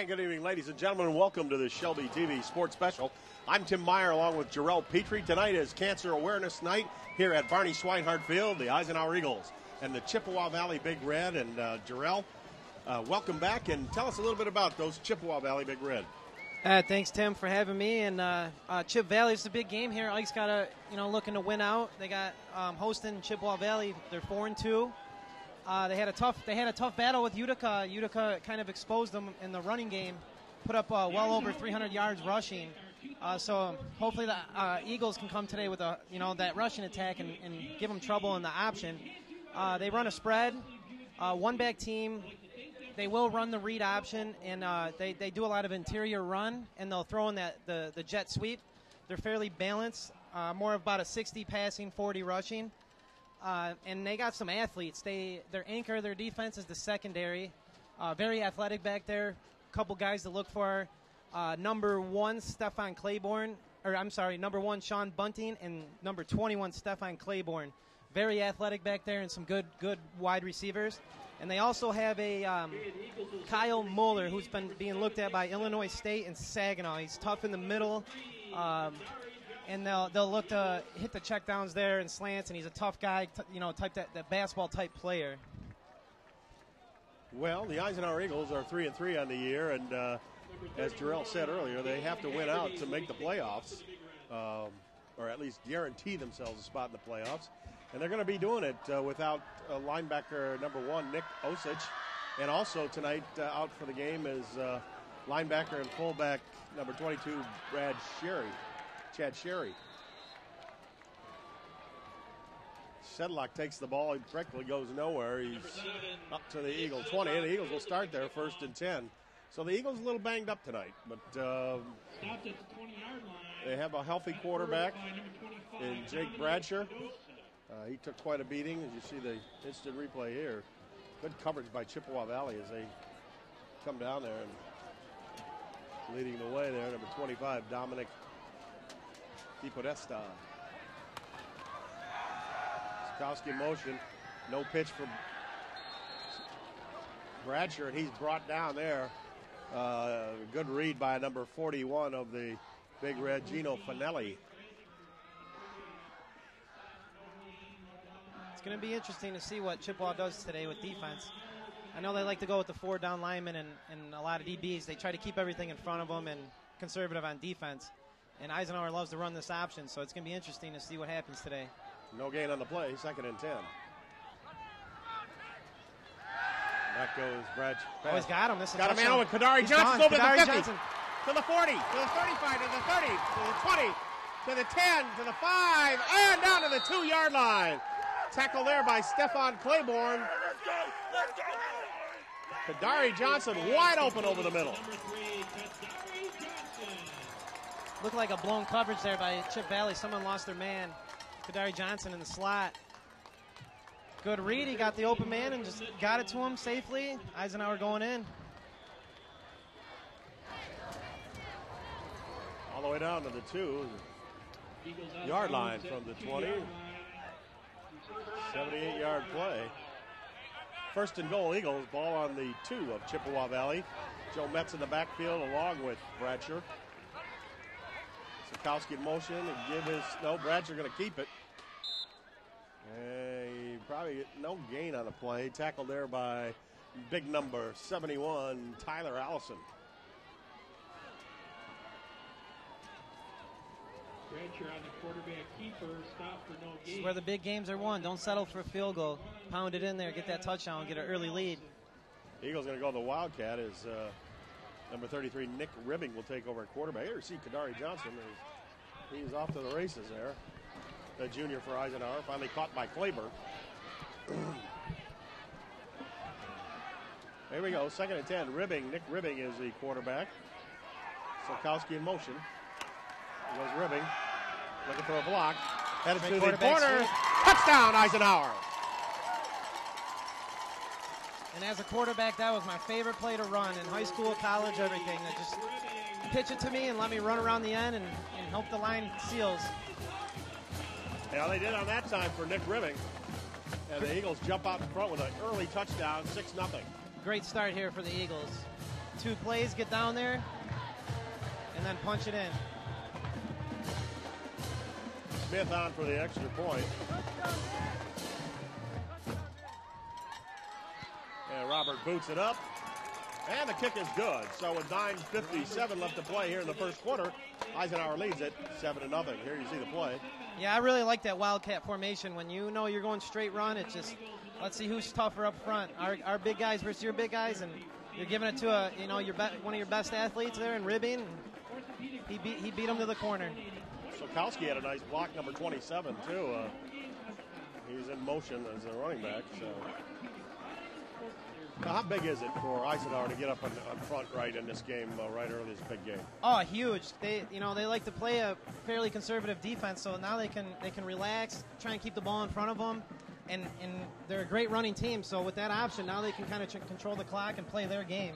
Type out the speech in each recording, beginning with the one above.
And good evening, ladies and gentlemen, and welcome to the Shelby TV Sports Special. I'm Tim Meyer along with Jarrell Petrie. Tonight is Cancer Awareness Night here at Barney Swinehart Field, the Eisenhower Eagles and the Chippewa Valley Big Red. And Jarrell, welcome back, and tell us a little bit about those Chippewa Valley Big Red. Thanks, Tim, for having me. And Chip Valley is a big game here. Ike's got looking to win out. They got hosting Chippewa Valley. They're 4-2. They had a tough battle with Utica. Utica kind of exposed them in the running game, put up well over 300 yards rushing. So hopefully the Eagles can come today with that rushing attack and give them trouble in the option. They run a spread, one-back team. They will run the read option, and they do a lot of interior run, and they'll throw in the jet sweep. They're fairly balanced, more of about a 60 passing, 40 rushing. And they got some athletes. Their anchor, their defense is the secondary. Very athletic back there. A couple guys to look for. Number 1, number 1, Sean Bunting, and number 21, Stefan Claiborne. Very athletic back there and some good wide receivers. And they also have a Kyle Mueller, who's been being looked at by Illinois State and Saginaw. He's tough in the middle. And they'll look to hit the checkdowns there and slants, and he's a tough guy, type that basketball type player. Well, the Eisenhower Eagles are 3-3 on the year, and as Jarrell said earlier, they have to win out to make the playoffs, or at least guarantee themselves a spot in the playoffs. And they're going to be doing it without linebacker number 1, Nick Osich, and also tonight out for the game is linebacker and fullback number 22, Chad Sherry. Sedlock takes the ball. He practically goes nowhere. He's up to the Eagle 20, and the Eagles will start there 1st and 10. So the Eagles a little banged up tonight, but they have a healthy quarterback in Jake Bradshaw. He took quite a beating, as you see the instant replay here. Good coverage by Chippewa Valley as they come down there and leading the way there, number 25, Dominic DiPodesta. Sikowski in motion. No pitch from Bradshaw, and he's brought down there. Good read by number 41 of the Big Red, Gino Finelli. It's going to be interesting to see what Chippewa does today with defense. I know they like to go with the 4 down linemen and a lot of DBs. They try to keep everything in front of them and conservative on defense. And Eisenhower loves to run this option, so it's going to be interesting to see what happens today. No gain on the play, 2nd and 10. Back goes Bradshaw. Oh, he's got him. This is got a man over. Kadari Johnson's over Kadari the 50. Johnson. To the 40, to the 35, to the 30, to the 20, to the 10, to the 5, and down to the 2-yard line. Tackle there by Stefan Claiborne. Kadari Johnson wide open over the middle. Looked like a blown coverage there by Chip Valley. Someone lost their man. Kadari Johnson in the slot. Good read. He got the open man and just got it to him safely. Eisenhower going in. All the way down to the 2-yard line from the 20. 78-yard play. 1st and goal, Eagles. Ball on the 2 of Chippewa Valley. Joe Metz in the backfield along with Bradshaw. Sikowski in motion and Bradshaw going to keep it. Probably no gain on the play. Tackled there by big number 71, Tyler Allison. Bradshaw on the quarterback keeper, stop for no gain. This is where the big games are won. Don't settle for a field goal. Pound it in there, get that touchdown, get an early lead. Eagles going to go to the Wildcat as number 33, Nick Ribbing, will take over at quarterback. Here you see Kadari Johnson. He's off to the races there. The junior for Eisenhower, finally caught by Claiborne. Here we go, 2nd and 10. Nick Ribbing is the quarterback. Sikowski in motion. Here goes Ribbing, looking for a block. Headed to the corner. Touchdown, Eisenhower. And as a quarterback, that was my favorite play to run in high school, college, everything. That just pitch it to me and let me run around the end and hope the line seals. Yeah, they did on that time for Nick Ribbing. And the Eagles jump out in front with an early touchdown, 6-0. Great start here for the Eagles. 2 plays, get down there, and then punch it in. Smith on for the extra point. And Robert boots it up. And the kick is good. So with 9:57 left to play here in the first quarter, Eisenhower leads it 7-0. Here you see the play. Yeah, I really like that wildcat formation. When you know you're going straight run, it's just, let's see who's tougher up front. Our big guys versus your big guys, and you're giving it to one of your best athletes there in ribbing. He beat him to the corner. Sokowski had a nice block, number 27 too. He was in motion as a running back. So, now, how big is it for Eisenhower to get up on front right in this game, right early this big game? Oh, huge. They like to play a fairly conservative defense, so now they can relax, try and keep the ball in front of them, and they're a great running team. So with that option, now they can kind of control the clock and play their game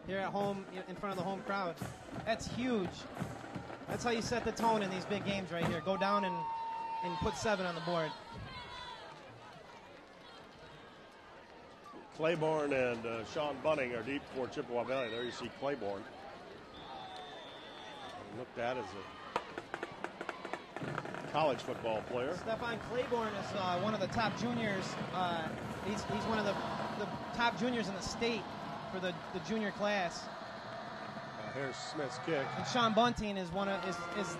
here at home in front of the home crowd. That's huge. That's how you set the tone in these big games right here. Go down and put 7 on the board. Claiborne and Sean Bunning are deep for Chippewa Valley. There you see Claiborne. Looked at as a college football player. Stephon Claiborne is one of the top juniors. He's one of the top juniors in the state for the junior class. Here's Smith's kick. And Sean Bunting is is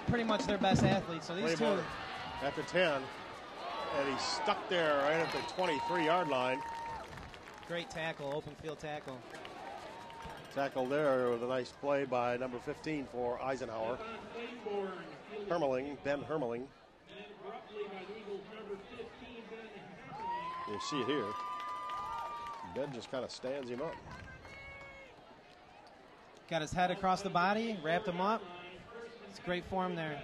pretty much their best athlete. So these Claiborne two after 10, and he's stuck there right at the 23-yard line. Great tackle, open field tackle. Tackle there with a nice play by number 15 for Eisenhower. Ben Hermeling. You see it here. Ben just kind of stands him up. Got his head across the body, wrapped him up. It's great form there.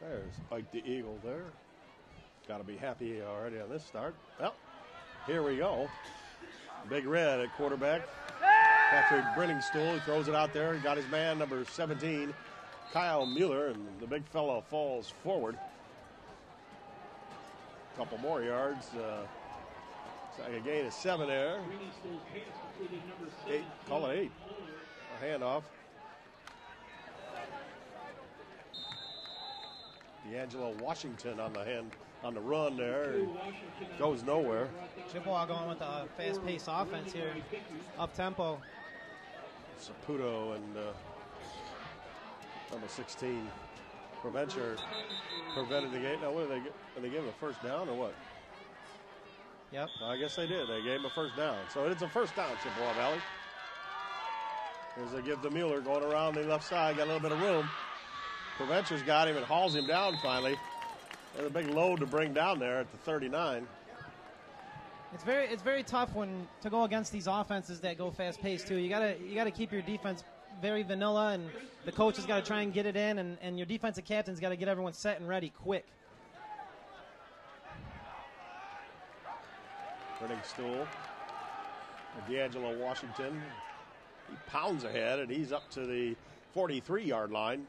There's Ike the Eagle there. Got to be happy already on this start. Well, here we go. Big Red at quarterback. Patrick Brenningstool, he throws it out there. He got his man, number 17, Kyle Mueller, and the big fellow falls forward. A couple more yards. It's like a gain of 7 there. 8, call it 8. A handoff. D'Angelo Washington on the run there. Goes nowhere. Chippewa going with a fast-paced offense here, up-tempo. Saputo and number 16, Provencher, prevented the game. Now, what did they get? Did they give him a first down or what? Yep. I guess they did. They gave him a first down. So it's a first down, Chippewa Valley. As they give to Mueller going around the left side, got a little bit of room. Provencher's got him and hauls him down finally. There's a big load to bring down there at the 39. It's very tough to go against these offenses that go fast paced too. You gotta keep your defense very vanilla, and the coach has got to try and get it in, and your defensive captain's got to get everyone set and ready quick. Brenningstool. D'Angelo Washington. He pounds ahead, and he's up to the 43-yard line.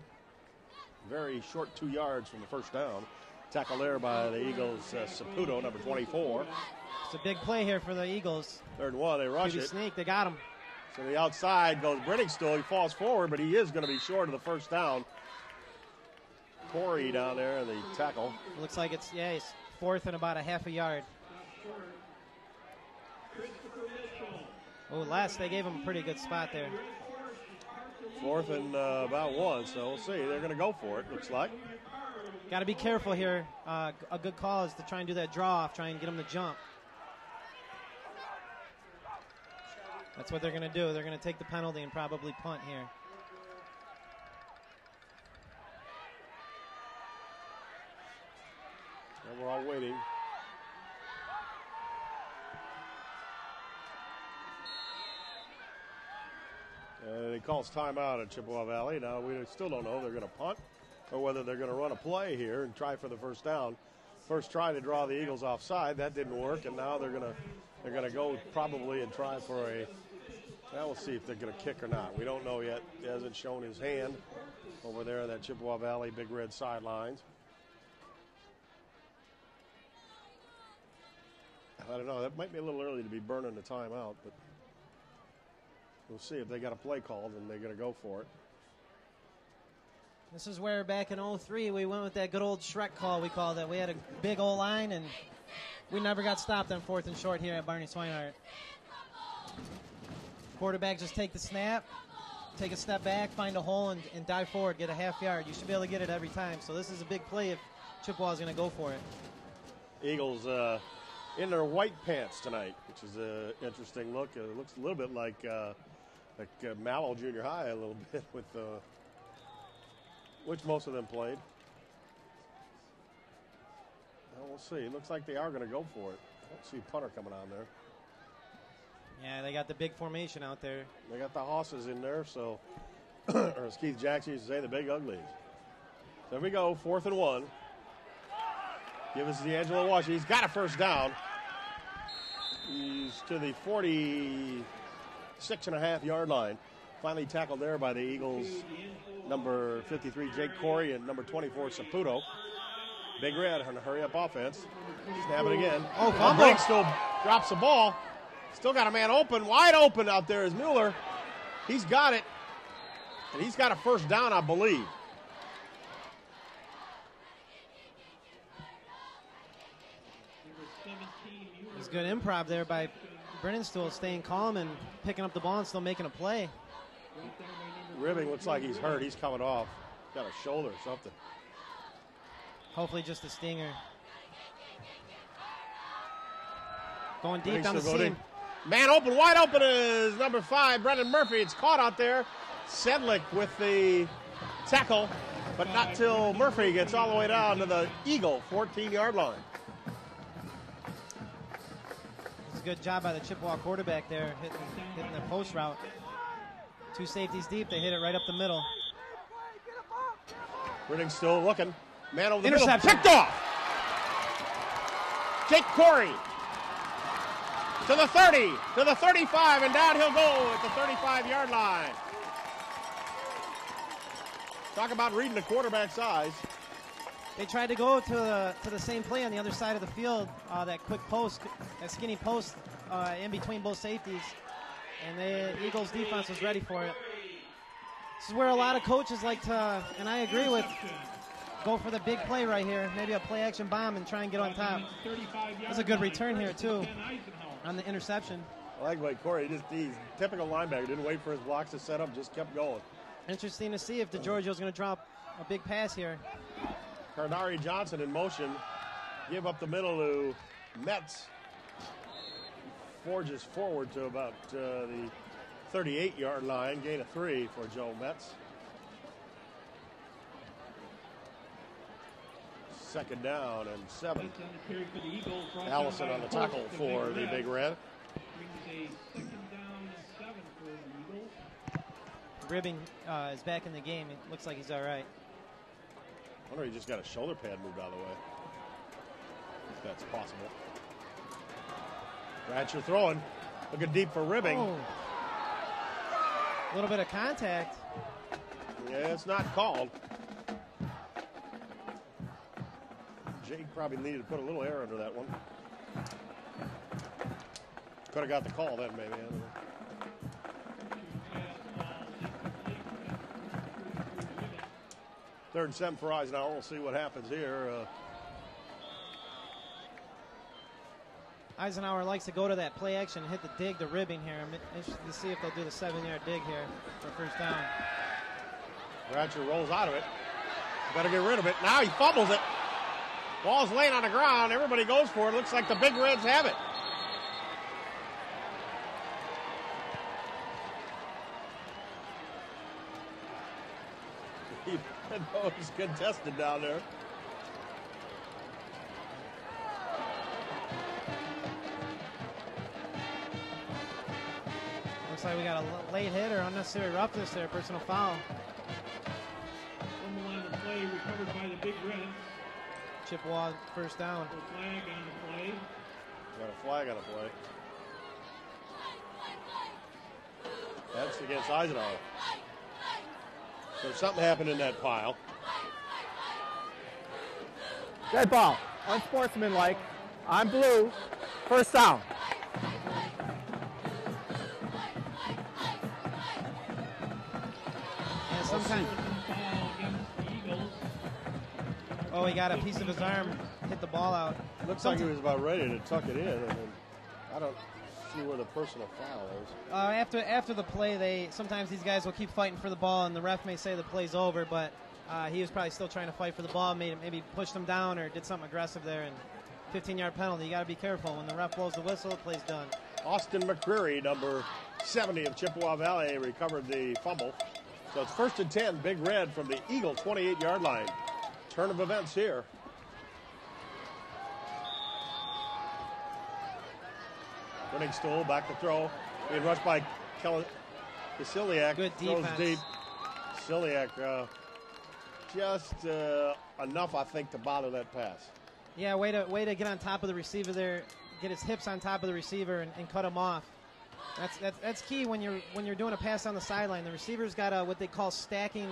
Very short 2 yards from the first down. Tackle there by the Eagles, Saputo, number 24. It's a big play here for the Eagles. 3rd and 1, they rush it. Sneak, they got him. So the outside goes Brenningstool. He falls forward, but he is going to be short of the first down. Corey down there in the tackle. Looks like it's 4th and about a half a yard. Oh, they gave him a pretty good spot there. 4th and about 1, so we'll see. They're going to go for it, looks like. Got to be careful here. A good call is to try and do that draw off, try and get him to jump. That's what they're going to do. They're going to take the penalty and probably punt here. And we're all waiting. And he calls timeout at Chippewa Valley. Now we still don't know if they're going to punt or whether they're going to run a play here and try for the first down. First try to draw the Eagles offside, that didn't work, and now they're going to go probably and try for a. Now we'll see if they're going to kick or not. We don't know yet. He hasn't shown his hand over there in that Chippewa Valley Big Red sidelines. I don't know. That might be a little early to be burning the timeout, but We'll see if they got a play called and they're going to go for it. This is where back in 03 we went with that good old Shrek call, we called it. We had a big old line, and we never got stopped on 4th and short here at Barney Swinehart. Quarterback just take the snap, take a step back, find a hole, and dive forward, get a half yard. You should be able to get it every time. So this is a big play if Chippewa is going to go for it. Eagles in their white pants tonight, which is an interesting look. It looks a little bit like Mallow Junior High a little bit with which most of them played. Well, we'll see. It looks like they are going to go for it. I don't see punter coming on there. Yeah, they got the big formation out there. They got the hosses in there, so, or as Keith Jackson used to say, the big uglies. So here we go, 4th and 1. Give us D'Angelo Washington. He's got a first down. He's to the 46.5-yard line. Finally tackled there by the Eagles, number 53, Jake Corey, and number 24, Saputo. Big Red on a hurry-up offense. Snap it again. Oh, fumble. Blake still drops the ball. Still got a man open, wide open out there is Mueller. He's got it, and he's got a first down, I believe. It's good improv there by Brennenstuhl, staying calm and picking up the ball and still making a play. Ribbing looks like he's hurt. He's coming off. Got a shoulder or something. Hopefully just a stinger. Going deep down the seam. Man open, wide open is number 5, Brendan Murphy. It's caught out there. Sedlick with the tackle, but not till Murphy gets all the way down to the Eagle 14-yard line. It's a good job by the Chippewa quarterback there, hitting the post route. 2 safeties deep, they hit it right up the middle. Ridding still looking. Man over the Interception. middle, picked off. Jake Corey to the 30, to the 35, and down he'll go at the 35-yard line. Talk about reading the quarterback's eyes. They tried to go to the same play on the other side of the field, that quick post, that skinny post in between both safeties, and the Eagles defense was ready for it. This is where a lot of coaches like to, and I agree with, go for the big play right here, maybe a play-action bomb and try and get on top. That's a good return here, too, on the interception. I like Blake Corey. He's typical linebacker. Didn't wait for his blocks to set up, just kept going. Interesting to see if DeGiorgio's going to drop a big pass here. Cardari Johnson in motion. Give up the middle to Metz. Forges forward to about the 38-yard line. Gain of 3 for Joe Metz. Second down and 7. Allison on the tackle for the Big Red. Ribbing is back in the game. It looks like he's all right. I wonder if he just got a shoulder pad moved out of the way. If that's possible. Ratcher throwing. Looking deep for Ribbing. Oh. A little bit of contact. Yeah, it's not called. Jake probably needed to put a little air under that one. Could have got the call then, maybe. I don't know. Third and 7 for Eisenhower. We'll see what happens here. Eisenhower likes to go to that play action and hit the dig, the ribbing here. I'm interested to see if they'll do the 7-yard dig here for first down. Ratcher rolls out of it. Better get rid of it. Now he fumbles it. Ball's laying on the ground. Everybody goes for it. Looks like the Big Reds have it. He's contested down there. Looks like we got a late hit or unnecessary roughness there, personal foul. On the line of play, recovered by the Big Reds. Chippewa first down. Flag on the play. Got a flag on the play. That's against Eisenhower. So something happened in that pile. Dead ball. Unsportsmanlike. On blue. First down. sometimes. Ball against the Eagles. Oh, he got a piece of his arm, hit the ball out. Looks like he was about ready to tuck it in, and then I don't see where the personal foul is. After the play, sometimes these guys will keep fighting for the ball, and the ref may say the play's over, but he was probably still trying to fight for the ball, maybe pushed him down or did something aggressive there, and 15-yard penalty. You got to be careful. When the ref blows the whistle, the play's done. Austin McCreary, number 70 of Chippewa Valley, recovered the fumble. So it's 1st and 10, Big Red from the Eagle 28-yard line. Turn of events here. Running Stool, back to throw. Being rushed by Kasiliak. Good Throws defense. deep. Kasiliak just enough, I think, to bother that pass. Yeah, way to get on top of the receiver there, get his hips on top of the receiver and cut him off. That's key when you're doing a pass on the sideline. The receiver's got what they call stacking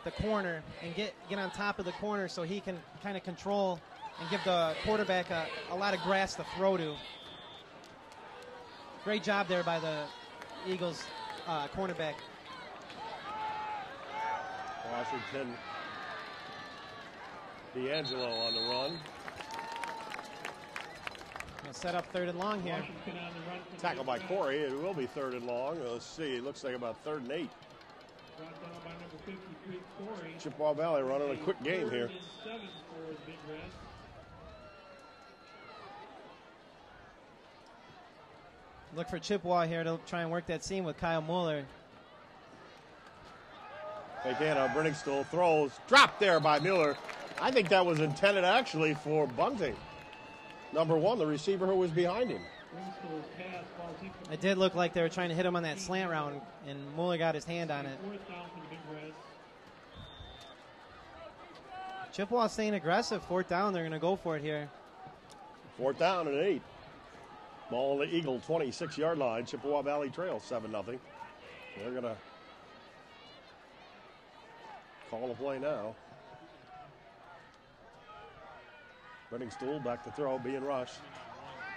the corner and get on top of the corner so he can kind of control and give the quarterback a lot of grass to throw to. Great job there by the Eagles cornerback. Washington D'Angelo on the run. Gonna set up 3rd and long here. Washington on the run from Tackled by Corey. It will be 3rd and long. Let's see. It looks like about 3rd and 8. Brought down by number 53, Corey. Chippewa Valley running a quick game here. 3rd and 7 for the Big Red. Look for Chippewa here to try and work that seam with Kyle Mueller. Again, Brenningstool throws. Dropped there by Mueller. I think that was intended actually for bunting. Number 1, the receiver who was behind him. Bringstool's pass falls incomplete. It did look like they were trying to hit him on that slant route, and Mueller got his hand on it. 4th down for the Big Red. Chippewa staying aggressive. 4th down, they're going to go for it here. 4th down and 8. Ball on the Eagle 26-yard line. Chippewa Valley trails 7-0. They're going to call a play now. Brenningstool back to throw, being rushed.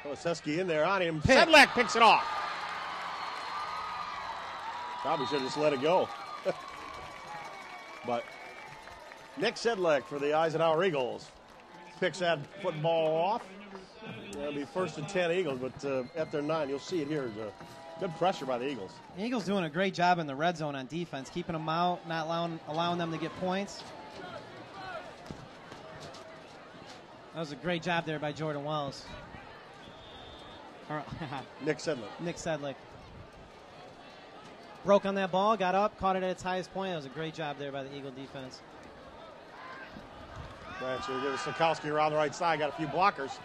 Koleseski in there on him. Sedlak picks it off. Probably should have just let it go. But Nick Sedlak for the Eisenhower Eagles picks that football off. It'll be 1st and 10 Eagles, but after 9, you'll see it here. Good pressure by the Eagles. The Eagles doing a great job in the red zone on defense, keeping them out, not allowing them to get points. That was a great job there by Jordan Wells. Nick Sedlak. Nick Sedlak. Broke on that ball, got up, caught it at its highest point. That was a great job there by the Eagle defense. Rancher gives Sokowski around the right side. Got a few blockers.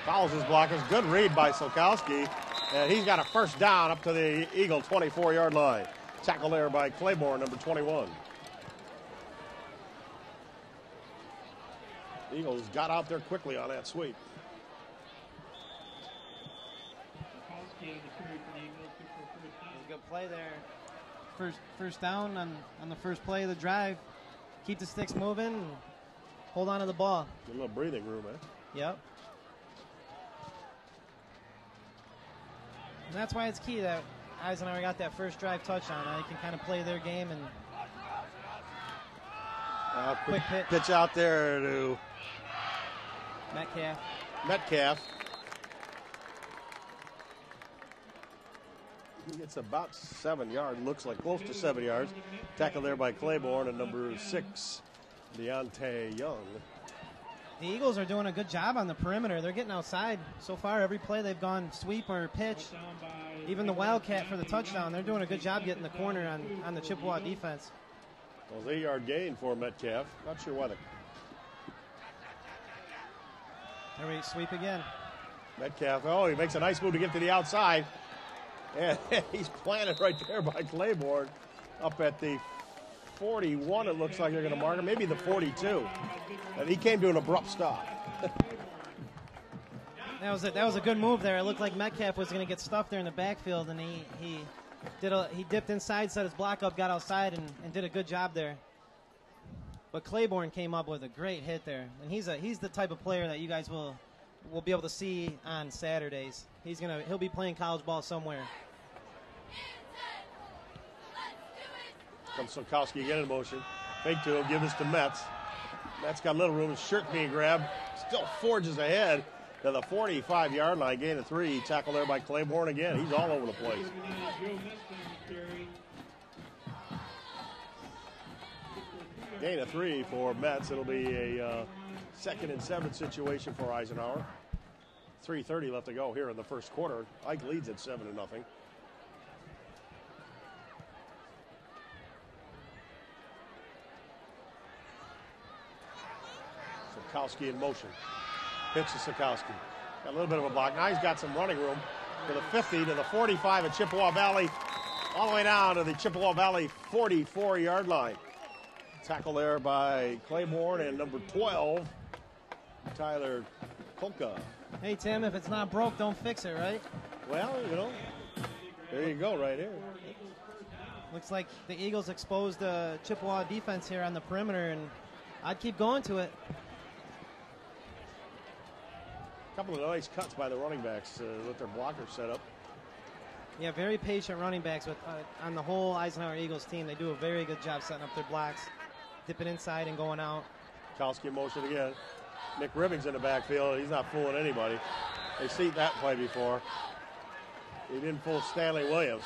Follows his blockers. Good read by Sokowski. And he's got a 1st down up to the Eagle 24-yard line. Tackle there by Claiborne, number 21. Eagles got out there quickly on that sweep. Kowski on the carry for the Eagles. Good for 1st down. Good play there. First down on the first play of the drive. Keep the sticks moving and hold on to the ball. A little breathing room, eh? Yep. And that's why it's key that Eisenhower got that first drive touchdown. Now he can kind of play their game and quick hit. Pitch out there to Metcalf. He gets about 7 yards. Looks like close to 7 yards. Tackle there by Claiborne and number 6, Deontay Young. The Eagles are doing a good job on the perimeter. They're getting outside. So far, every play they've gone sweep or pitch. Even the Wildcat for the touchdown. They're doing a good job getting the corner on the Chippewa defense. Well, 8-yard gain for Metcalf. Not sure why the There we sweep again. Metcalf, he makes a nice move to get to the outside. And he's planted right there by Claiborne. Up at the 41, it looks like they're going to mark him. Maybe the 42. And he came to an abrupt stop. That was a good move there. It looked like Metcalf was going to get stuffed there in the backfield, and he dipped inside, set his block up, got outside, and did a good job there. But Claiborne came up with a great hit there, and he's the type of player that you guys will be able to see on Saturdays. He'll be playing college ball somewhere. Comes Sokowski again in motion. Fake to him, give this to Metz. Metz got a little room, his shirt being grabbed. Still forges ahead to the 45-yard line. Gain of 3. Tackled there by Claiborne again. He's all over the place. Gain of 3 for Metz. It'll be a 2nd and 7 situation for Eisenhower. 3:30 left to go here in the first quarter. Ike leads at 7-0. Sokowski in motion. Pitch to Sokowski. Got a little bit of a block. Now he's got some running room to the 50, to the 45 at Chippewa Valley, all the way down to the Chippewa Valley 44-yard line. Tackle there by Claiborne and number 12, Tyler Kolka. Hey, Tim, if it's not broke, don't fix it, right? Well, you know, there you go right here. Looks like the Eagles exposed the Chippewa defense here on the perimeter, and I'd keep going to it. A couple of nice cuts by the running backs with their blockers set up. Yeah, very patient running backs with on the whole Eisenhower Eagles team. They do a very good job setting up their blocks, dipping inside and going out. Sokowski in motion again. Nick Ribbing's in the backfield. He's not fooling anybody. They've seen that play before. He didn't fool Stanley Williams.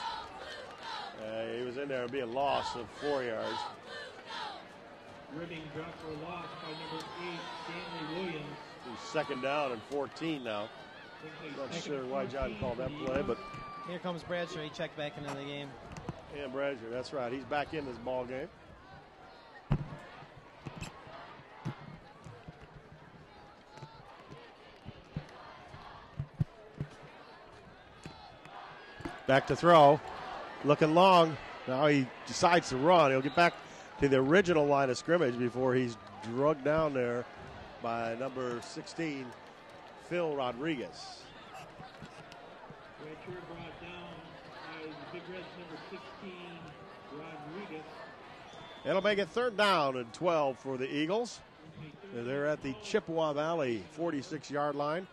He was in there being lost of 4 yards. Ribbing dropped for a loss by number 8, Stanley Williams. He's 2nd down and 14 now. Not sure why John called that play, but here comes Bradshaw. He checked back into the game. Yeah, Bradshaw, that's right. He's back in this ball game. Back to throw. Looking long. Now he decides to run. He'll get back to the original line of scrimmage before he's drugged down there by number 16, Phil Rodriguez. Bradshaw brought down by the Big Reds number 16, Rodriguez. It'll make it 3rd down and 12 for the Eagles. They're at the Chippewa Valley 46-yard line.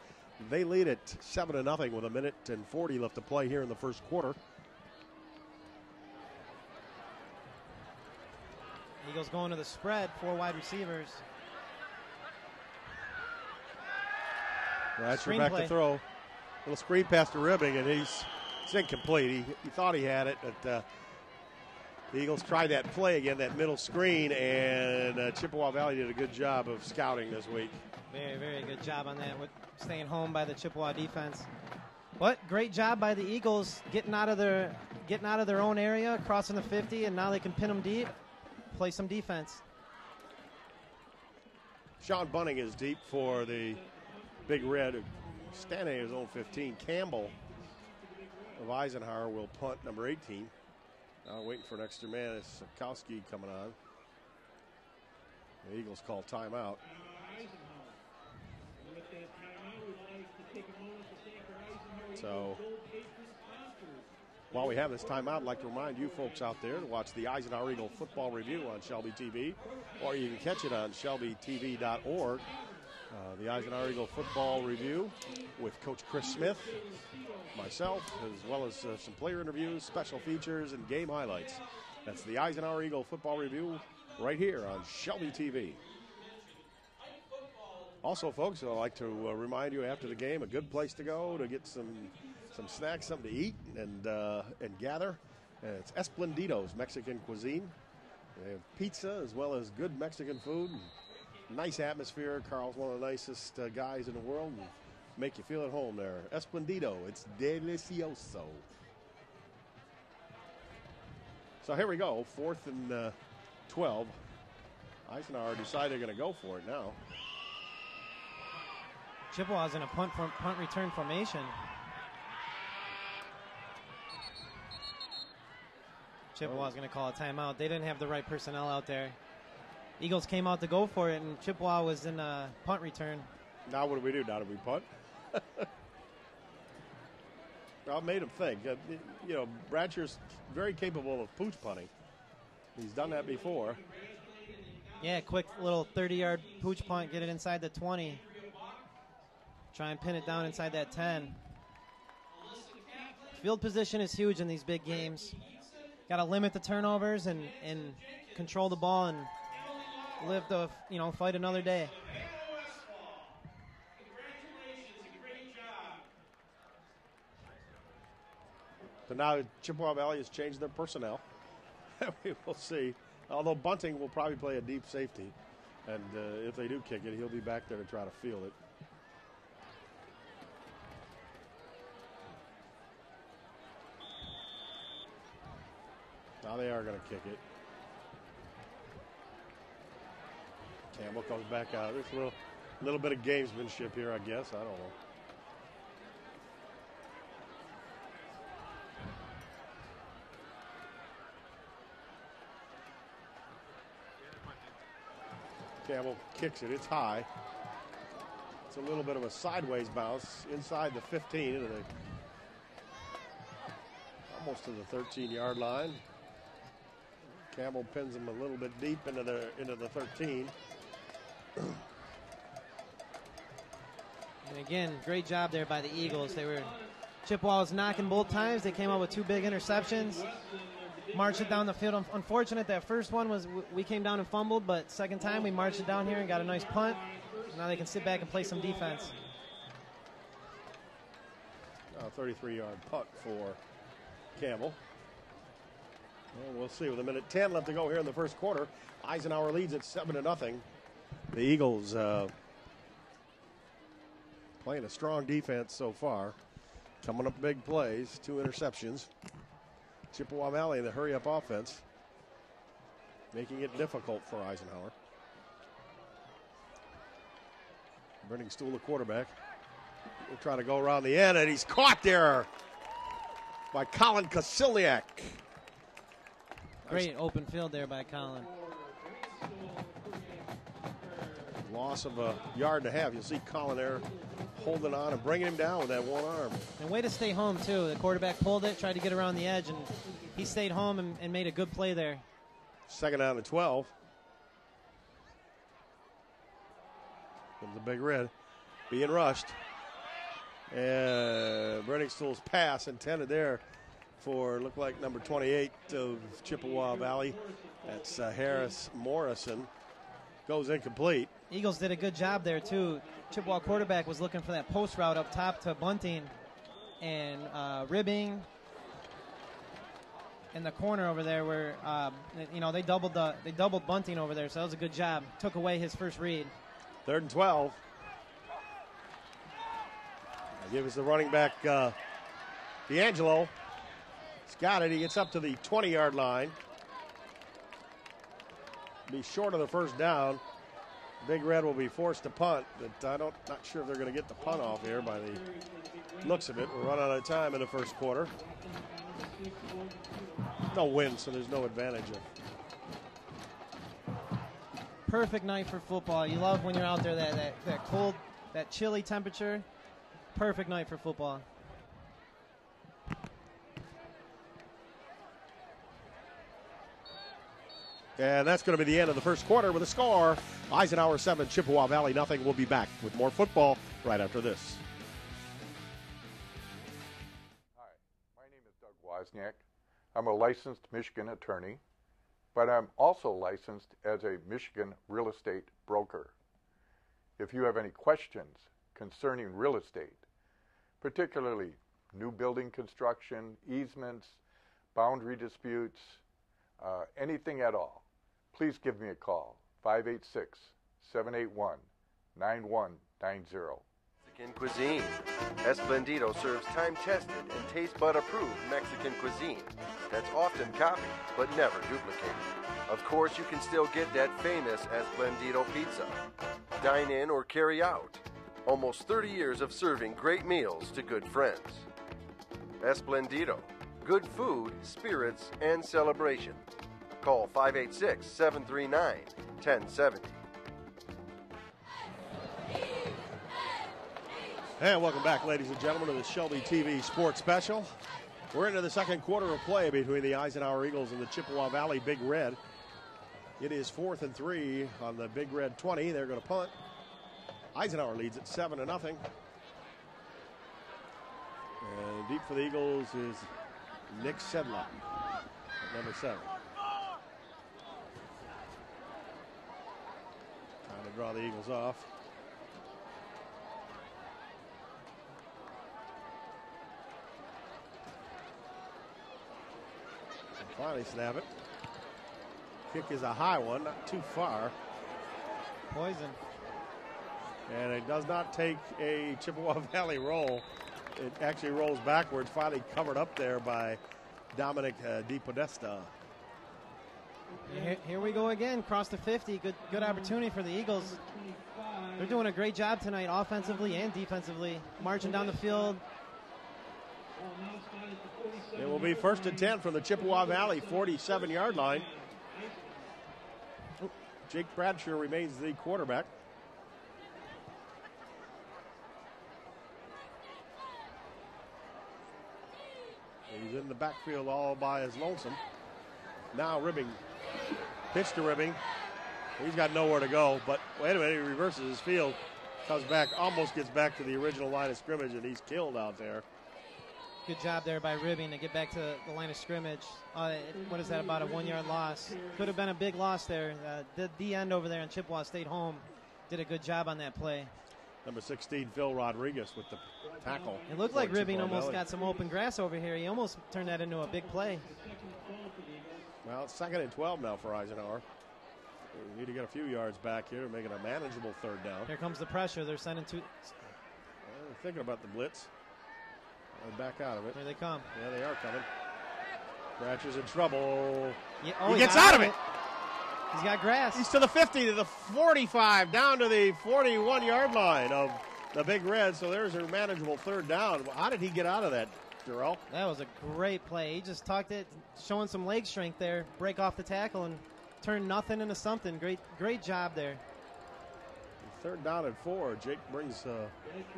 They lead it 7-0 with 1:40 left to play here in the first quarter. Eagles going to the spread, 4 wide receivers. Bradshaw back to throw. Little screen pass to Ribbing, and it's incomplete. He thought he had it, but the Eagles tried that play again, that middle screen, and Chippewa Valley did a good job of scouting this week. Very, very good job on that with staying home by the Chippewa defense. But great job by the Eagles getting out of their own area, crossing the 50, and now they can pin them deep, play some defense. Sean Bunning is deep for the Big Red, standing at his own 15. Campbell of Eisenhower will punt, number 18. Now waiting for an extra man. It's Sokowski coming on. The Eagles call timeout. So while we have this timeout, I'd like to remind you folks out there to watch the Eisenhower Eagle Football Review on Shelby TV, or you can catch it on shelbytv.org. The Eisenhower Eagle Football Review with Coach Chris Smith, myself, as well as some player interviews, special features, and game highlights. That's the Eisenhower Eagle Football Review right here on Shelby TV. Also, folks, I'd like to remind you after the game, a good place to go to get some snacks, something to eat, and gather. It's Esplendido's Mexican cuisine. They have pizza as well as good Mexican food. Nice atmosphere. Carl's one of the nicest guys in the world. And make you feel at home there. Esplendido. It's delicioso. So here we go. 4th and 12. Eisenhower decided they're going to go for it now. Chippewa's in a punt return formation. Chippewa's going to call a timeout. They didn't have the right personnel out there. Eagles came out to go for it, and Chippewa was in a punt return. Now what do we do? Now do we punt? I made him think. Bradshaw's very capable of pooch punting. He's done that before. Yeah, quick little 30-yard pooch punt, get it inside the 20. Try and pin it down inside that 10. Field position is huge in these big games. got to limit the turnovers and control the ball and live the fight another day. So now Chippewa Valley has changed their personnel. We will see. Although Bunting will probably play a deep safety, and if they do kick it, he'll be back there to try to field it. Now they are going to kick it. Campbell comes back out. There's a little bit of gamesmanship here, I guess. I don't know. Campbell kicks it. It's high. It's a little bit of a sideways bounce inside the 15 into the almost to the 13-yard line. Campbell pins him a little bit deep into the 13. And again, great job there by the Eagles. Chippewa was knocking both times. They came up with 2 big interceptions. Marched it down the field. Unfortunate that first one was we came down and fumbled, but second time we marched it down here and got a nice punt. Now they can sit back and play some defense. 33-yard punt for Campbell. Well, we'll see. With a minute 10 left to go here in the first quarter, Eisenhower leads at 7-0. The Eagles playing a strong defense so far. Coming up big plays, 2 interceptions. Chippewa Valley in the hurry-up offense, making it difficult for Eisenhower. Brenning Stool, the quarterback. He'll try to go around the end, and he's caught there by Colin Kasilniak. Great open field there by Colin. Loss of a yard and a half. You'll see Colin there holding on and bringing him down with that one arm. And way to stay home, too. The quarterback pulled it, tried to get around the edge, and he stayed home and made a good play there. 2nd down and 12. Comes the big red. Being rushed. And Brenning Stool's pass intended there for, looked like number 28 of Chippewa Valley. That's Harris Morrison. Goes incomplete. Eagles did a good job there, too. Chippewa quarterback was looking for that post route up top to Bunting and Ribbing. In the corner over there where, they doubled Bunting over there, so that was a good job. Took away his first read. 3rd and 12. Give us the running back, D'Angelo. He's got it. He gets up to the 20-yard line. Be short of the first down. Big Red will be forced to punt, but not sure if they're going to get the punt off here by the looks of it. We're running out of time in the first quarter. No win, so there's no advantage. Perfect night for football. You love when you're out there, that cold, that chilly temperature. Perfect night for football. And that's going to be the end of the first quarter with a score. Eisenhower 7, Chippewa Valley nothing. We'll be back with more football right after this. Hi, my name is Doug Wozniak. I'm a licensed Michigan attorney, but I'm also licensed as a Michigan real estate broker. If you have any questions concerning real estate, particularly new building construction, easements, boundary disputes, anything at all, please give me a call, 586-781-9190. Mexican cuisine. Esplendido serves time-tested and taste bud-approved Mexican cuisine that's often copied but never duplicated. Of course, you can still get that famous Esplendido pizza. Dine in or carry out. Almost 30 years of serving great meals to good friends. Esplendido. Good food, spirits, and celebration. Call 586-739-1070. And welcome back, ladies and gentlemen, to the Shelby TV Sports Special. We're into the second quarter of play between the Eisenhower Eagles and the Chippewa Valley Big Red. It is 4th and 3 on the Big Red 20. They're going to punt. Eisenhower leads at 7-0. And deep for the Eagles is Nick Sedlock. number 7. Trying to draw the Eagles off. And finally snap it. Kick is a high one, not too far. Poison. And it does not take a Chippewa Valley roll. It actually rolls backwards, finally covered up there by Dominic DiPodesta. Here we go again, cross the 50. Good opportunity for the Eagles. They're doing a great job tonight, offensively and defensively, marching down the field. It will be 1st and 10 from the Chippewa Valley 47-yard line. Jake Bradshaw remains the quarterback. He's in the backfield all by his lonesome. Now Ribbing. Pitch to Ribbing. He's got nowhere to go, but wait a minute, he reverses his field. Comes back, almost gets back to the original line of scrimmage, and he's killed out there. Good job there by Ribbing to get back to the line of scrimmage. What is that, about a 1-yard loss? Could have been a big loss there. The end over there in Chippewa stayed home. Did a good job on that play. Number 16, Phil Rodriguez with the tackle. It looked like Ribbing almost got some open grass over here. He almost turned that into a big play. Well, it's 2nd and 12 now for Eisenhower. We need to get a few yards back here to make it a manageable 3rd down. Here comes the pressure. They're sending two. They're thinking about the blitz. Back out of it. Here they come. Yeah, they are coming. Bradsher's in trouble. Yeah, he gets out of it. He's got grass. He's to the 50, to the 45, down to the 41-yard line of the Big Red. So there's a manageable 3rd down. How did he get out of that, Jarrell? That was a great play. He just tucked it, showing some leg strength there, break off the tackle, and turn nothing into something. Great job there. 3rd down and 4. Jake brings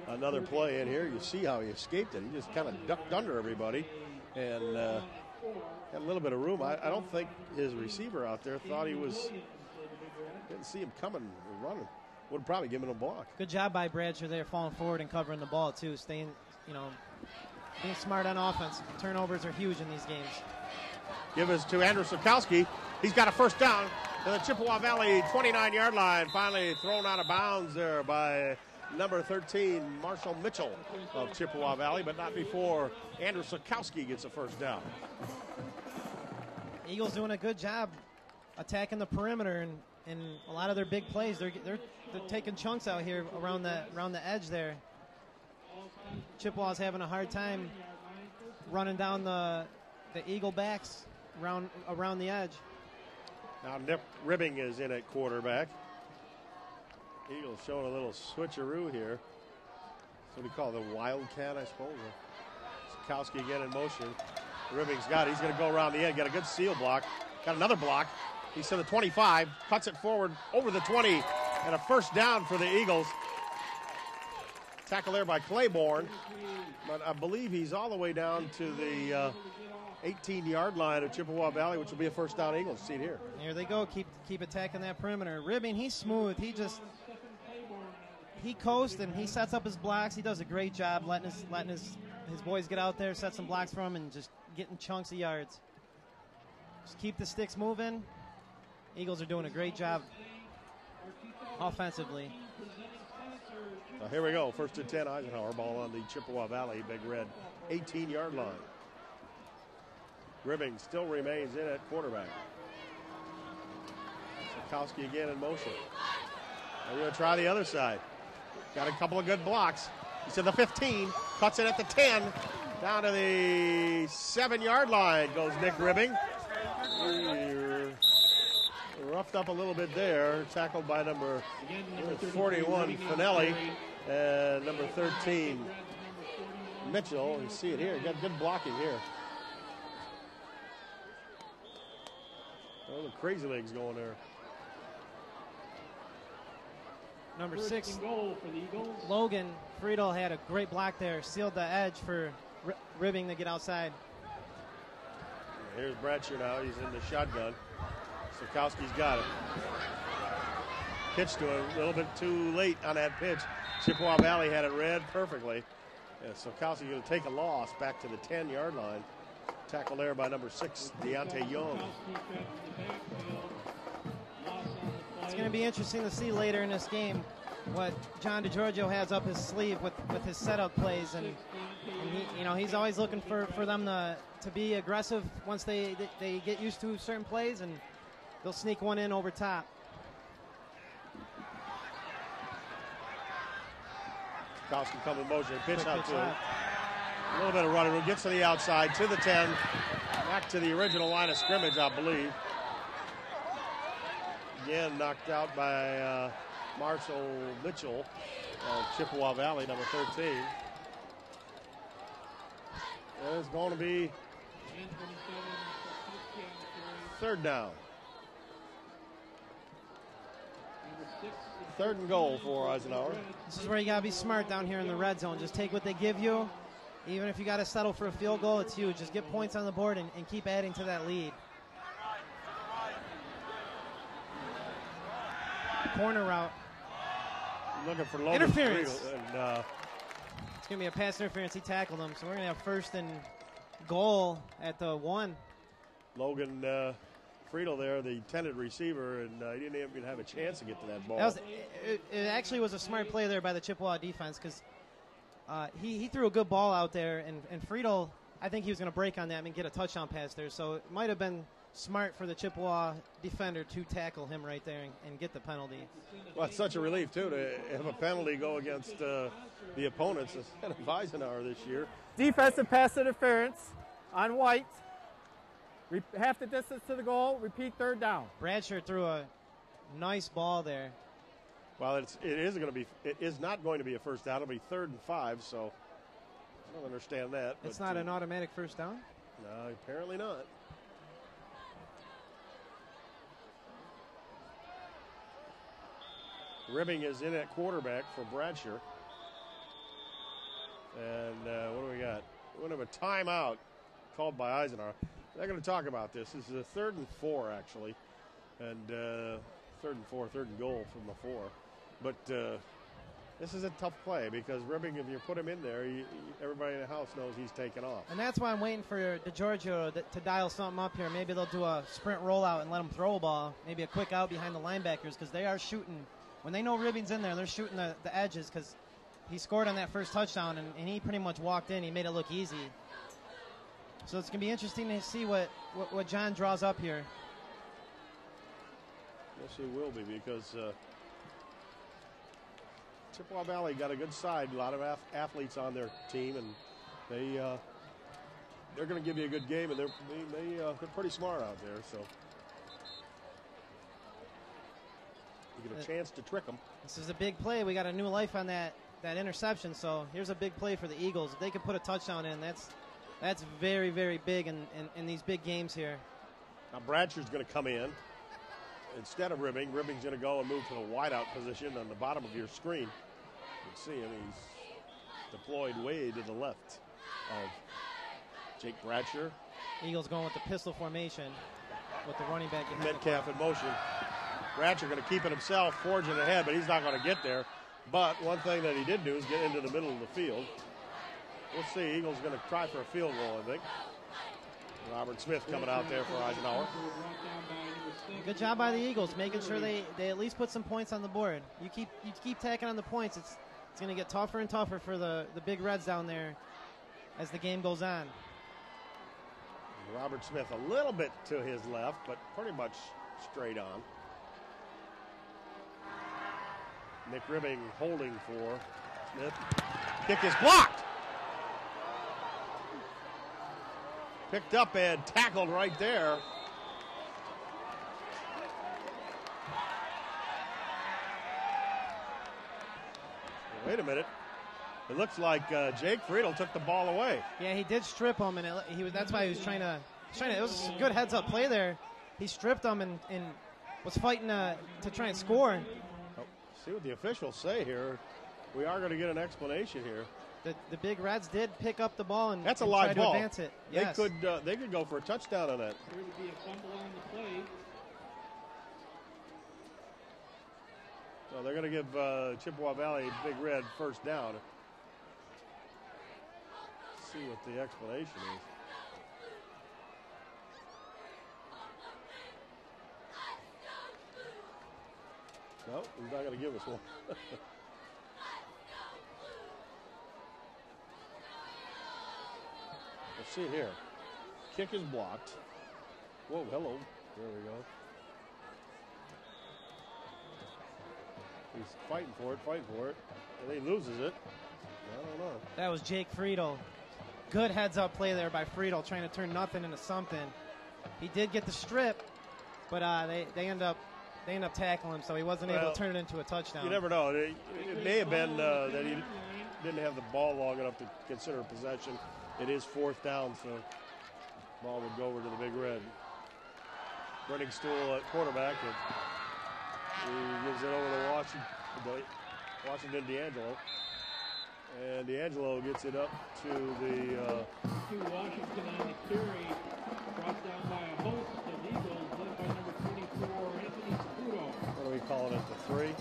another play in here. You see how he escaped it. He just kind of ducked under everybody and had a little bit of room. I don't think his receiver out there thought he was, didn't see him coming and running. Would have probably given him a block. Good job by Bradshaw there, falling forward and covering the ball too, staying, being smart on offense. Turnovers are huge in these games. Give us to Andrew Sokowski. He's got a 1st down to the Chippewa Valley 29-yard line. Finally thrown out of bounds there by number 13, Marshall Mitchell of Chippewa Valley, but not before Andrew Sokowski gets a 1st down. Eagles doing a good job attacking the perimeter and a lot of their big plays. They're taking chunks out here around the edge there. Chippewa's having a hard time running down the Eagle backs around the edge. Now Nip Ribbing is in at quarterback. Eagles showing a little switcheroo here. That's what we call the wildcat, I suppose. Sokowski again in motion. Ribbing's got it. He's going to go around the end, get a good seal block. Got another block. He's to the 25, cuts it forward over the 20, and a 1st down for the Eagles. Tackle there by Claiborne, but I believe he's all the way down to the 18-yard line of Chippewa Valley, which will be a 1st down Eagles. See it here. Here they go. Keep attacking that perimeter. Ribbing, he's smooth. He coasts and he sets up his blocks. He does a great job letting his boys get out there, set some blocks for him, and just getting chunks of yards. Just keep the sticks moving. Eagles are doing a great job offensively. So here we go. 1st and 10, Eisenhower. Ball on the Chippewa Valley Big Red 18-yard line. Ribbing still remains in at quarterback. Sokowski again in motion. We're going to try the other side. Got a couple of good blocks. He's to the 15, cuts it at the 10, down to the 7-yard line goes Nick Ribbing. Roughed up a little bit there, tackled by number 41, Finelli, and number 13, Mitchell. You see it here. Got good blocking here. Oh, the crazy legs going there. Number 6, Logan Friedel had a great block there, sealed the edge for Ribbing to get outside. Here's Bradshaw now. He's in the shotgun. Sokowski's got it. Pitch to him a little bit too late on that pitch. Chippewa Valley had it read perfectly. Sokowski's going to take a loss back to the 10-yard line. Tackle there by number 6, Deontay Young. It's going to be interesting to see later in this game what John DeGiorgio has up his sleeve with his setup plays, and he's always looking for them to be aggressive once they get used to certain plays, and they'll sneak one in over top. Kowski come in motion, pitch Quick out pitch to him. left. A little bit of running room, gets to the outside, to the 10, back to the original line of scrimmage, I believe. Again, knocked out by Marshall Mitchell of Chippewa Valley, number 13. It's going to be third down. Third and goal for Eisenhower. This is where you got to be smart down here in the red zone. Just take what they give you. Even if you got to settle for a field goal, it's huge. Just get points on the board and keep adding to that lead. Corner route. Looking for Logan Interference. Friedel, and It's going to be a pass interference. He tackled him. So we're going to have first and goal at the 1. Logan Friedel there, the intended receiver, and he didn't even have a chance to get to that ball. It actually was a smart play there by the Chippewa defense, because he threw a good ball out there, and Friedel, I think he was going to break on that and get a touchdown pass there. So it might have been smart for the Chippewa defender to tackle him right there and get the penalty. Well, it's such a relief, too, to have a penalty go against the opponents instead of Eisenhower this year. Defensive pass interference on White. Half the distance to the goal. Repeat, third down. Bradshaw threw a nice ball there. Well, it is not going to be a first down. It'll be 3rd and 5, so I don't understand that. It's not an automatic first down? No, apparently not. Ribbing is in at quarterback for Bradshaw. And what do we got? We have a timeout called by Eisenhower. They're going to talk about this. This is a 3rd and 4, actually. And 3rd and 4, 3rd and goal from the 4. But this is a tough play because Ribbing, if you put him in there, everybody in the house knows he's taken off. And that's why I'm waiting for DeGiorgio to dial something up here. Maybe they'll do a sprint rollout and let him throw a ball. Maybe a quick out behind the linebackers, because they are shooting. When they know Ribbing's in there, they're shooting the edges, because he scored on that first touchdown, and he pretty much walked in. He made it look easy. So it's going to be interesting to see what John draws up here. Yes, it will be, because Chippewa Valley got a good side, a lot of athletes on their team, and they're going to give you a good game, and they're pretty smart out there. So you get a chance to trick them. This is a big play. We got a new life on that interception. So here's a big play for the Eagles. If they could put a touchdown in, that's very, very big in these big games here. Now Bradshaw's going to come in instead of Ribbing. Ribbing's going to go and move to the wideout position on the bottom of your screen. You can see him. He's deployed way to the left of Jake Bradshaw. Eagles going with the pistol formation with the running back behind Metcalf in motion. Bradshaw going to keep it himself, forging ahead, but he's not going to get there. But one thing that he did do is get into the middle of the field. We'll see. Eagles going to try for a field goal, I think. Robert Smith coming out there for Eisenhower. Good job by the Eagles, making sure they at least put some points on the board. You keep tacking on the points. It's going to get tougher and tougher for the Big Reds down there as the game goes on. Robert Smith a little bit to his left, but pretty much straight on. Nick Ribbing holding for Smith. Kick is blocked. Picked up and tackled right there. Wait a minute. It looks like Jake Friedel took the ball away. Yeah, he did strip him, and that's why he was trying to. It was a good heads-up play there. He stripped him and was fighting to try and score. See what the officials say here. We are going to get an explanation here. The Big Reds did pick up the ball and that's a and live try to ball. Advance it. Yes. They could go for a touchdown on that. There would be a fumble on the play. So they're going to give Chippewa Valley Big Red first down. Let's see what the explanation is. No, he's not going to give us one. Let's see here. Kick is blocked. Whoa, hello. There we go. He's fighting for it. And he loses it. I don't know. That was Jake Friedel. Good heads-up play there by Friedel, trying to turn nothing into something. He did get the strip, but they end up tackling him, so he wasn't able to turn it into a touchdown. You never know. It may have been that he didn't have the ball long enough to consider a possession. It is 4th down, so ball would go over to the Big Red. Running stool at quarterback. He gives it over to Washington D'Angelo. And D'Angelo gets it up to the... To Washington on the carry. Brought down by a host of Eagles, led by number 24, Anthony Sputo. What are we calling it, the 3?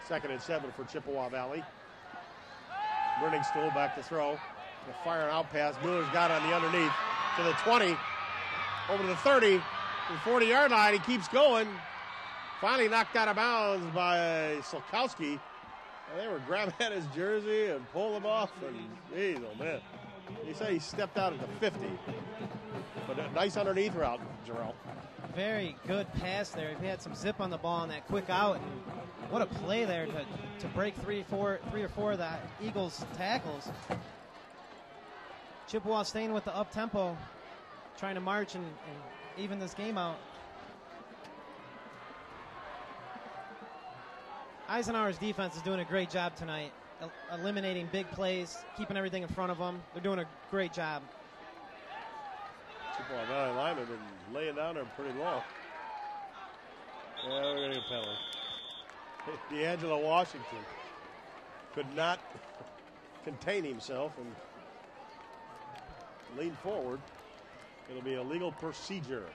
Second and 7 for Chippewa Valley. Burning stool back to throw. The fire and out pass. Miller's got on the underneath to the 20. Over to the 30. To the 40-yard line. He keeps going. Finally knocked out of bounds by Solkowski. And they were grabbing at his jersey and pulling him off. And geez, oh man. He said he stepped out at the 50. But a nice underneath route, Jarrell. Very good pass there. He had some zip on the ball on that quick out. And what a play there to break three or four of the Eagles' tackles. Chippewa staying with the up-tempo, trying to march and even this game out. Eisenhower's defense is doing a great job tonight, eliminating big plays, keeping everything in front of them. They're doing a great job. Chippewa Valley linemen have been laying down there pretty long. Yeah, we're going to get a penalty. D'Angelo Washington could not contain himself and lean forward. It'll be a legal procedure.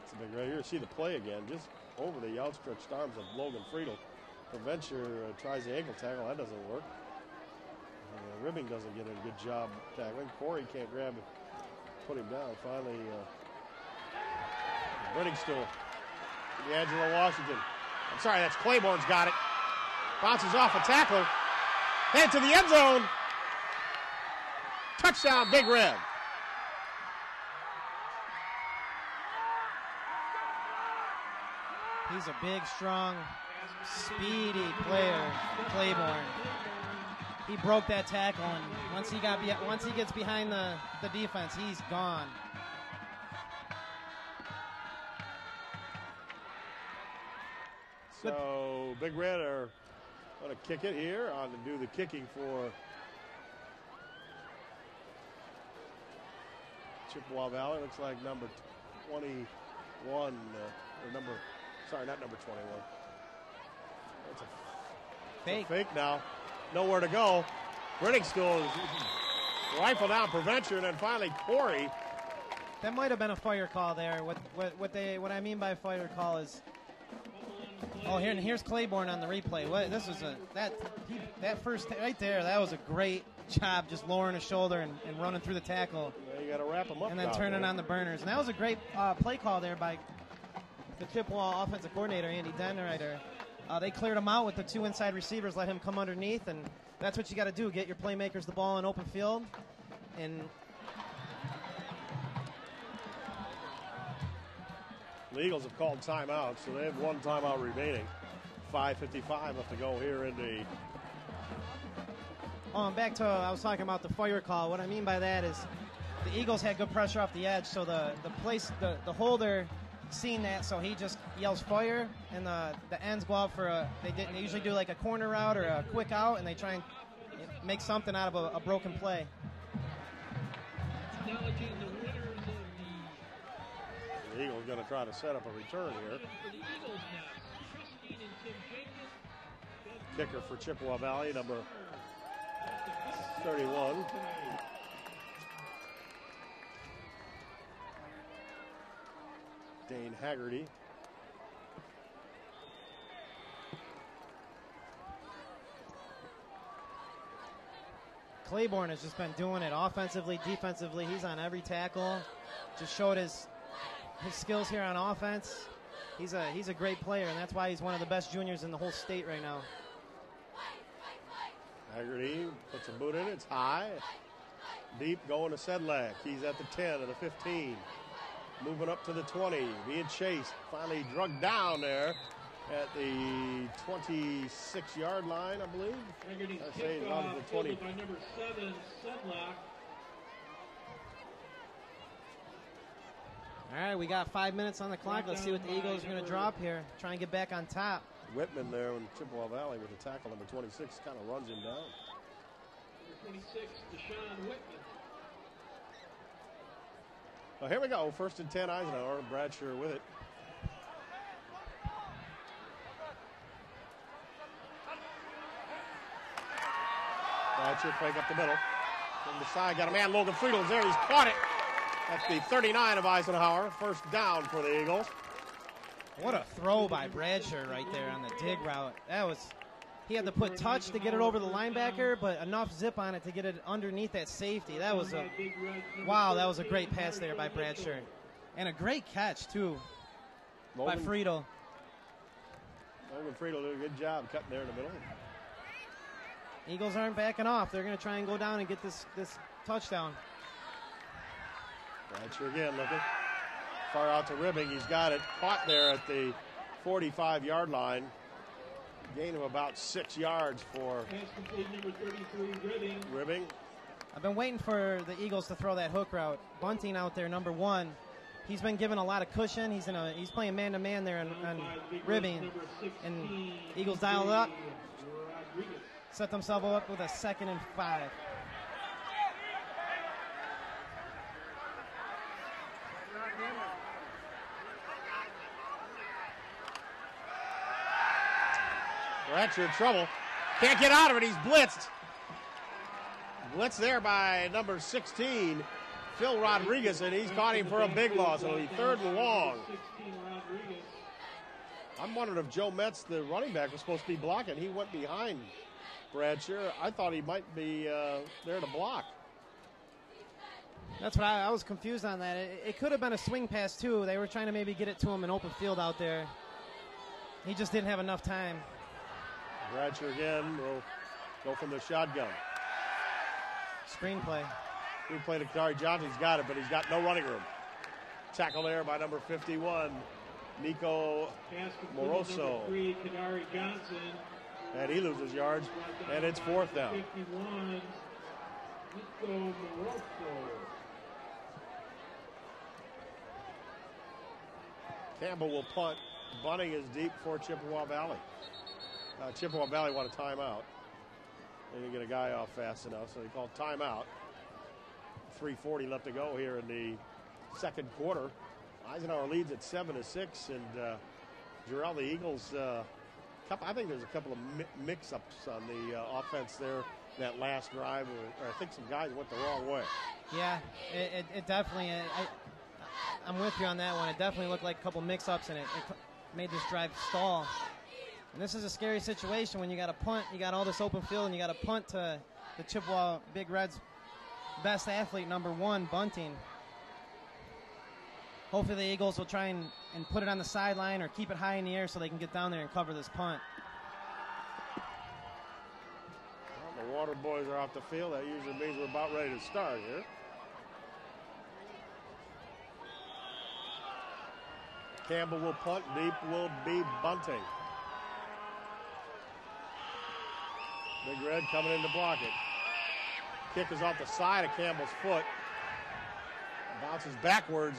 It's a big right here. See the play again, just over the outstretched arms of Logan Friedel. Preventure tries the ankle tackle. That doesn't work. Ribbing doesn't get a good job tackling. Corey can't grab it, put him down. Finally, running stool. D'Angelo Washington. I'm sorry, that's Claiborne's got it. Bounces off a tackler. Head to the end zone. Touchdown, Big Red. He's a big, strong, speedy player, Claiborne. He broke that tackle, and once he gets behind the defense, he's gone. So Big Red are going to kick it here on to do the kicking for Chippewa Valley. Looks like number 21, or not number 21. That's a fake. Fake now. Nowhere to go. Brenningstool is rifle down Preventure, and then finally Corey. That might have been a fire call there. What I mean by fire call is, here's Claiborne on the replay. That first right there, that was a great job, just lowering his shoulder and running through the tackle. Yeah, you got to wrap him up. And then turning on the burners. And that was a great play call there by the Chippewa offensive coordinator, Andy Denreiter. They cleared him out with the 2 inside receivers, let him come underneath, and that's what you got to do, get your playmakers the ball in open field. And the Eagles have called timeout, so they have 1 timeout remaining. 5:55 left to go here in the... back to, I was talking about the fire call. What I mean by that is the Eagles had good pressure off the edge, so the holder seen that, so he just yells fire, and the ends go out for they usually do like a corner route or a quick out, and they try and make something out of a broken play. The Eagles going to try to set up a return here. Kicker for Chippewa Valley, number 31. Dane Haggerty. Claiborne has just been doing it offensively, defensively. He's on every tackle. Just showed his skills here on offense. He's a great player, and that's why he's one of the best juniors in the whole state right now. Haggerty puts a boot in. It's high. Deep going to Sedlak. He's at the 10 and the 15. Moving up to the 20. Being chased. Finally drugged down there at the 26-yard line, I believe. I say it's on the 20. By number 7, Sedlak. All right, we got 5 minutes on the clock. Let's see what the Eagles are going to drop here. Try and get back on top. Whitman there in Chippewa Valley with the tackle. Number 26 kind of runs him down. Number 26, Deshaun Whitman. Well, here we go. 1st and 10, Eisenhower. Bradshaw with it. Bradshaw fake up the middle. From the side, got a man. Logan Friedel's there. He's caught it. That's the 39 of Eisenhower. 1st down for the Eagles. What a throw by Bradshaw right there on the dig route. He had to put touch to get it over the linebacker, but enough zip on it to get it underneath that safety. That was a great pass there by Bradshaw. And a great catch, too, by Friedel. Logan Friedel did a good job cutting there in the middle. Eagles aren't backing off. They're going to try and go down and get this touchdown. Bradshaw again looking. Far out to Ribbing. He's got it caught there at the 45-yard line. Gain of about 6 yards for Number 33, Ribbing. I've been waiting for the Eagles to throw that hook route. Bunting out there, number 1. He's been given a lot of cushion. He's playing man-to-man there on Ribbing. And Eagles dialed up. Set themselves up with a 2nd and 5. Bradshaw in trouble. Can't get out of it. He's blitzed. Blitz there by number 16, Phil Rodriguez, and he's caught him for a big loss. It'll be 3rd and long. I'm wondering if Joe Metz, the running back, was supposed to be blocking. He went behind Bradshaw. I thought he might be there to block. That's what I was confused on that. It could have been a swing pass, too. They were trying to maybe get it to him in open field out there. He just didn't have enough time. Bradshaw again will go from the shotgun. Screenplay. Screenplay to Kadari Johnson. He's got it, but he's got no running room. Tackle there by number 51, Nico Moroso. Kadari Johnson. And he loses yards, and it's 4th down. 51, Nico Moroso. Campbell will punt. Bunting is deep for Chippewa Valley. Chippewa Valley want a timeout. They didn't get a guy off fast enough, so they called timeout. 3:40 left to go here in the 2nd quarter. Eisenhower leads at 7-6, and Jarrell, the Eagles, I think there's a couple of mix-ups on the offense there that last drive, or I think some guys went the wrong way. Yeah, it definitely, I'm with you on that one. It definitely looked like a couple mix-ups, and it made this drive stall. And this is a scary situation when you got to punt, you got all this open field, and you got to punt to the Chippewa Big Reds' best athlete, number 1, Bunting. Hopefully the Eagles will try and put it on the sideline or keep it high in the air so they can get down there and cover this punt. Well, the Water Boys are off the field. That usually means we're about ready to start here. Campbell will punt. Deep will be Bunting. Big Red coming in to block it. Kick is off the side of Campbell's foot. Bounces backwards.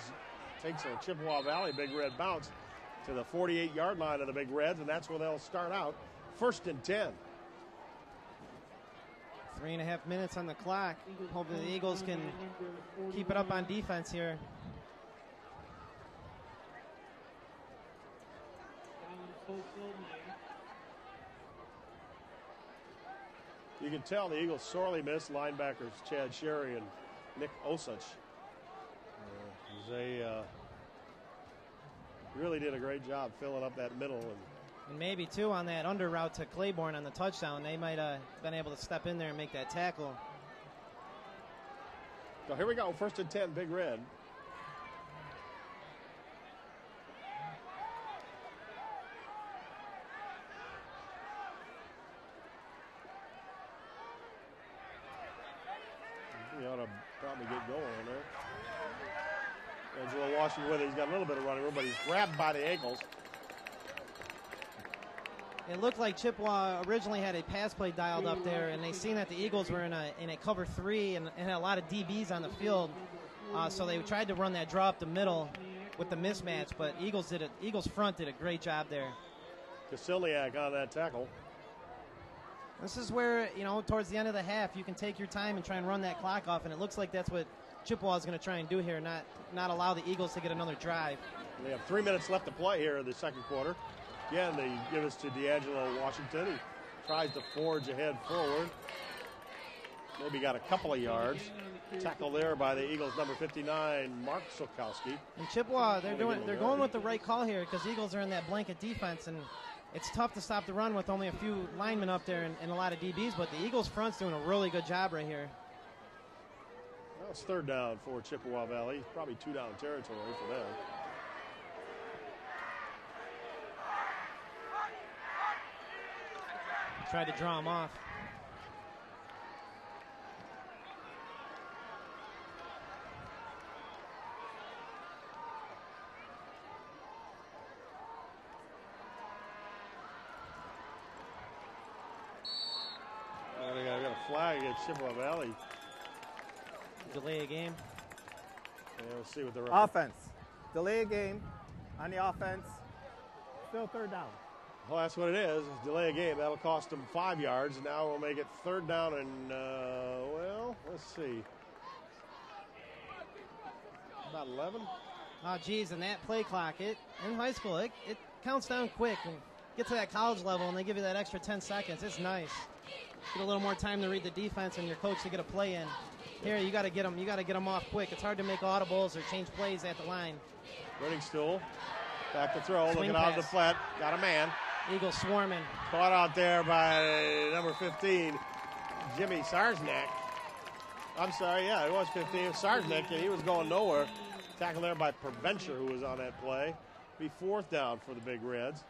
Takes a Chippewa Valley Big Red bounce to the 48-yard line of the Big Reds, and that's where they'll start out. 1st and 10. 3.5 minutes on the clock. Hopefully the Eagles can keep it up on defense here. You can tell the Eagles sorely miss linebackers Chad Sherry and Nick Osich. They really did a great job filling up that middle. And maybe, too, on that under route to Claiborne on the touchdown, they might have been able to step in there and make that tackle. So here we go, 1st and 10, Big Red. He ought to probably get going on there. Angelo Washington with it. He's got a little bit of running room, but he's grabbed by the ankles. It looked like Chippewa originally had a pass play dialed up there, and they seen that the Eagles were in a cover 3 and had a lot of DBs on the field. So they tried to run that draw up the middle with the mismatch, but Eagles front did a great job there. Kasiliak on that tackle. This is where, towards the end of the half, you can take your time and try and run that clock off, and it looks like that's what Chippewa is going to try and do here, not allow the Eagles to get another drive. They have 3 minutes left to play here in the second quarter. Again, they give us to D'Angelo Washington. He tries to forge ahead forward. Maybe got a couple of yards. Tackle there by the Eagles, number 59, Mark Sokowski. And Chippewa, they're going with the right call here because the Eagles are in that blanket defense, and it's tough to stop the run with only a few linemen up there and a lot of DBs, but the Eagles front's doing a really good job right here. Well, it's 3rd down for Chippewa Valley. Probably 2 down territory for them. Tried to draw him off. They got a flag against Chippewa Valley. Delay a game. Yeah, let's see what the Offense. Delay a game on the offense. Still 3rd down. Well, that's what it is. Delay a game. That'll cost them 5 yards. Now we'll make it 3rd down and, let's see. About 11? Oh, geez, and that play clock, in high school, it counts down quick. And get to that college level, and they give you that extra 10 seconds. It's nice. Get a little more time to read the defense and your coach to get a play in. Here, you got to get them. You got to get them off quick. It's hard to make audibles or change plays at the line. Running stool. Back to throw. Swing looking out of the pass. flat. Got a man. Eagles swarming. Caught out there by number 15, Jimmy Sarznak. I'm sorry, yeah, it was 15. Sarznak, and he was going nowhere. Tackled there by Preventure, who was on that play. Be 4th down for the Big Reds.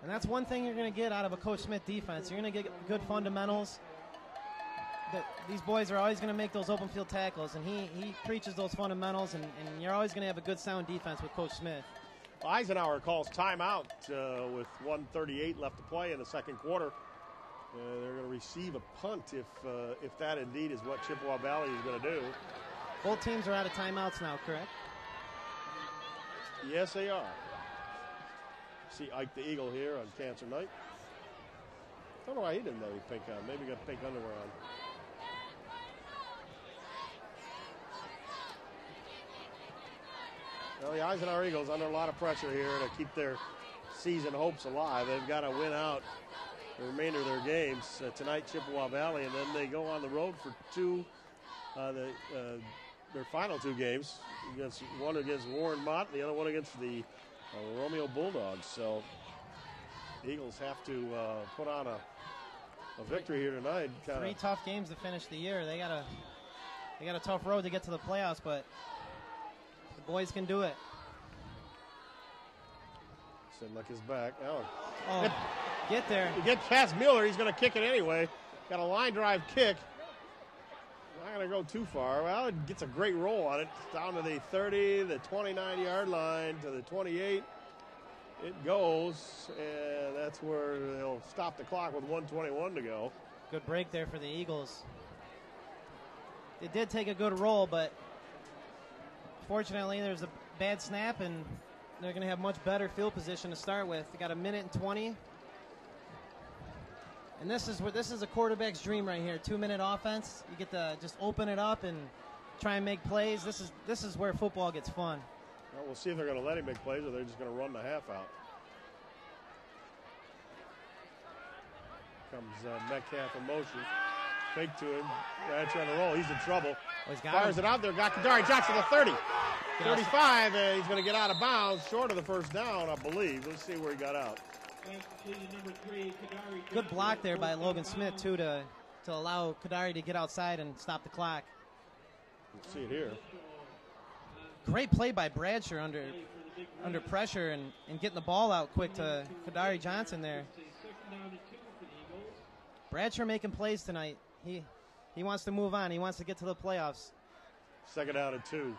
And that's one thing you're going to get out of a Coach Smith defense. You're going to get good fundamentals. These boys are always going to make those open field tackles, and he preaches those fundamentals, and you're always going to have a good sound defense with Coach Smith. Eisenhower calls timeout with 1:38 left to play in the second quarter. They're going to receive a punt if that indeed is what Chippewa Valley is going to do. Both teams are out of timeouts now, correct? Yes, they are. See Ike the Eagle here on Cancer Night. Don't know why he didn't have any pink on. Maybe he got pink underwear on. Well, the Eisenhower Eagles under a lot of pressure here to keep their season hopes alive. They've got to win out the remainder of their games. Tonight, Chippewa Valley, and then they go on the road for their final 2 games. One against Warren Mott, and the other one against the Romeo Bulldogs. So the Eagles have to put on a victory here tonight. 3 tough games to finish the year. They got a tough road to get to the playoffs, but the boys can do it. Sidlick is back. Oh, get there. You get past Mueller, he's going to kick it anyway. Got a line drive kick. Not going to go too far. Well, it gets a great roll on it. Down to the 30, the 29-yard line, to the 28. It goes, and that's where they'll stop the clock with 1:21 to go. Good break there for the Eagles. They did take a good roll, but fortunately there's a bad snap, and they're going to have much better field position to start with. They got 1:20. And this is a quarterback's dream right here. 2-minute offense. You get to just open it up and try and make plays. This is where football gets fun. Well, we'll see if they're going to let him make plays or they're just going to run the half out. Comes Metcalf in motion. Fake to him. Right trying to roll. He's in trouble. Fires it out there. Got Kadari Johnson to 30. 35, and he's going to get out of bounds. Short of the first down, I believe. Let's see where he got out. Good block there by Logan Smith, too, to allow Kadari to get outside and stop the clock. You see it here. Great play by Bradshaw under pressure and getting the ball out quick to Kadari Johnson there. Bradshaw making plays tonight. He wants to move on. He wants to get to the playoffs. 2nd down and 2.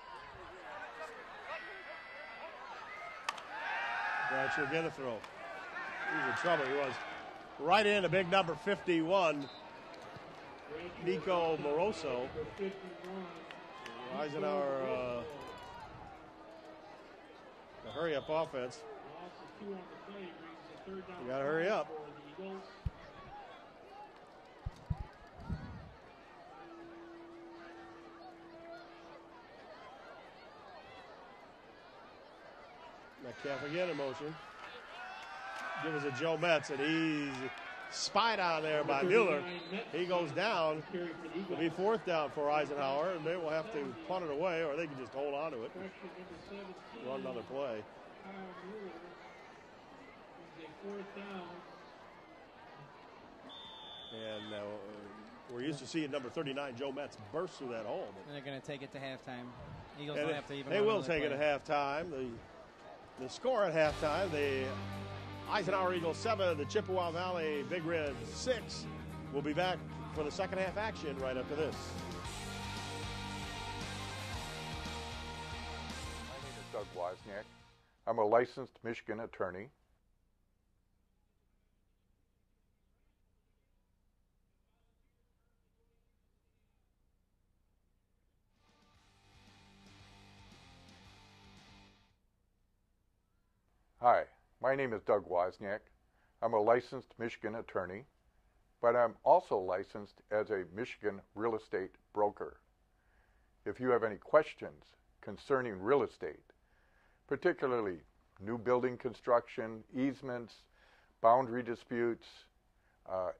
Bradshaw again to throw. He's in trouble. He was right in a big number 51, Nico Moroso. Eisenhower, a hurry-up offense. You got to hurry up. Metcalf again in motion. Give us a Joe Metz, and he's spied on there by Mueller. He goes down. It'll be 4th down for Eisenhower, and they will have to punt it away, or they can just hold on to it. Run another play. And we're used to seeing number 39, Joe Metz, burst through that hole. And they're going to take it to halftime. Eagles don't have to even. They will take it at halftime. The score at halftime, the Eisenhower Eagles 7, the Chippewa Valley Big Red 6. We'll be back for the second half action right after this. My name is Doug Wozniak. I'm a licensed Michigan attorney. Hi, my name is Doug Wozniak. I'm a licensed Michigan attorney, but I'm also licensed as a Michigan real estate broker. If you have any questions concerning real estate, particularly new building construction, easements, boundary disputes,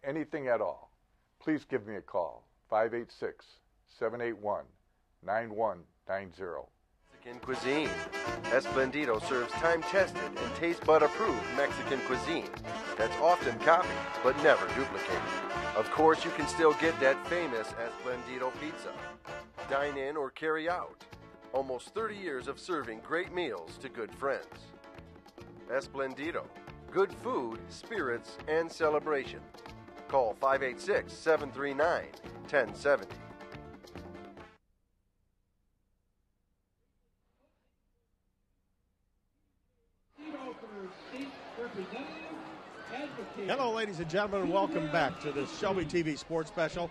anything at all, please give me a call, 586-781-9190. Mexican cuisine. Esplendido serves time-tested and taste bud-approved Mexican cuisine that's often copied but never duplicated. Of course, you can still get that famous Esplendido pizza. Dine in or carry out. Almost 30 years of serving great meals to good friends. Esplendido. Good food, spirits, and celebration. Call 586-739-1070. Hello, ladies and gentlemen, and welcome back to the Shelby TV Sports Special.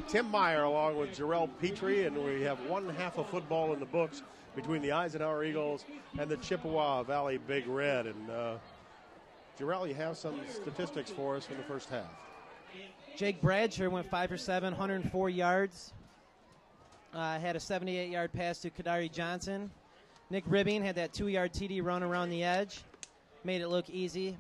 Tim Meyer along with Jarrell Petrie, and we have one half of football in the books between the Eisenhower Eagles and the Chippewa Valley Big Red. And Jarrell, you have some statistics for us from the first half. Jake Bradshaw went 5 for 7, 104 yards. Had a 78-yard pass to Kadari Johnson. Nick Ribbing had that 2-yard TD run around the edge. Made it look easy.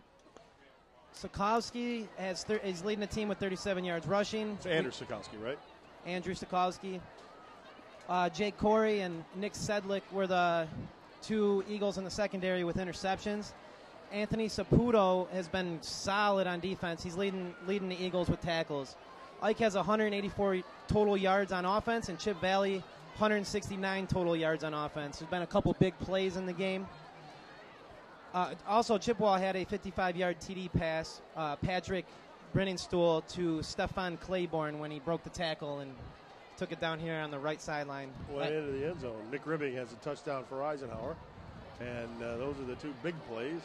Sokowski is leading the team with 37 yards rushing. It's Andrew Sokowski, right? Andrew Sokowski. Jake Corey and Nick Sedlick were the two Eagles in the secondary with interceptions. Anthony Saputo has been solid on defense. He's leading the Eagles with tackles. Ike has 184 total yards on offense, and Chip Valley 169 total yards on offense. There's been a couple big plays in the game. Also, Chippewa had a 55-yard TD pass, Patrick Brinningstool to Stefan Claiborne when he broke the tackle and took it down here on the right sideline. Went into the end zone. Nick Ribbing has a touchdown for Eisenhower. And those are the two big plays,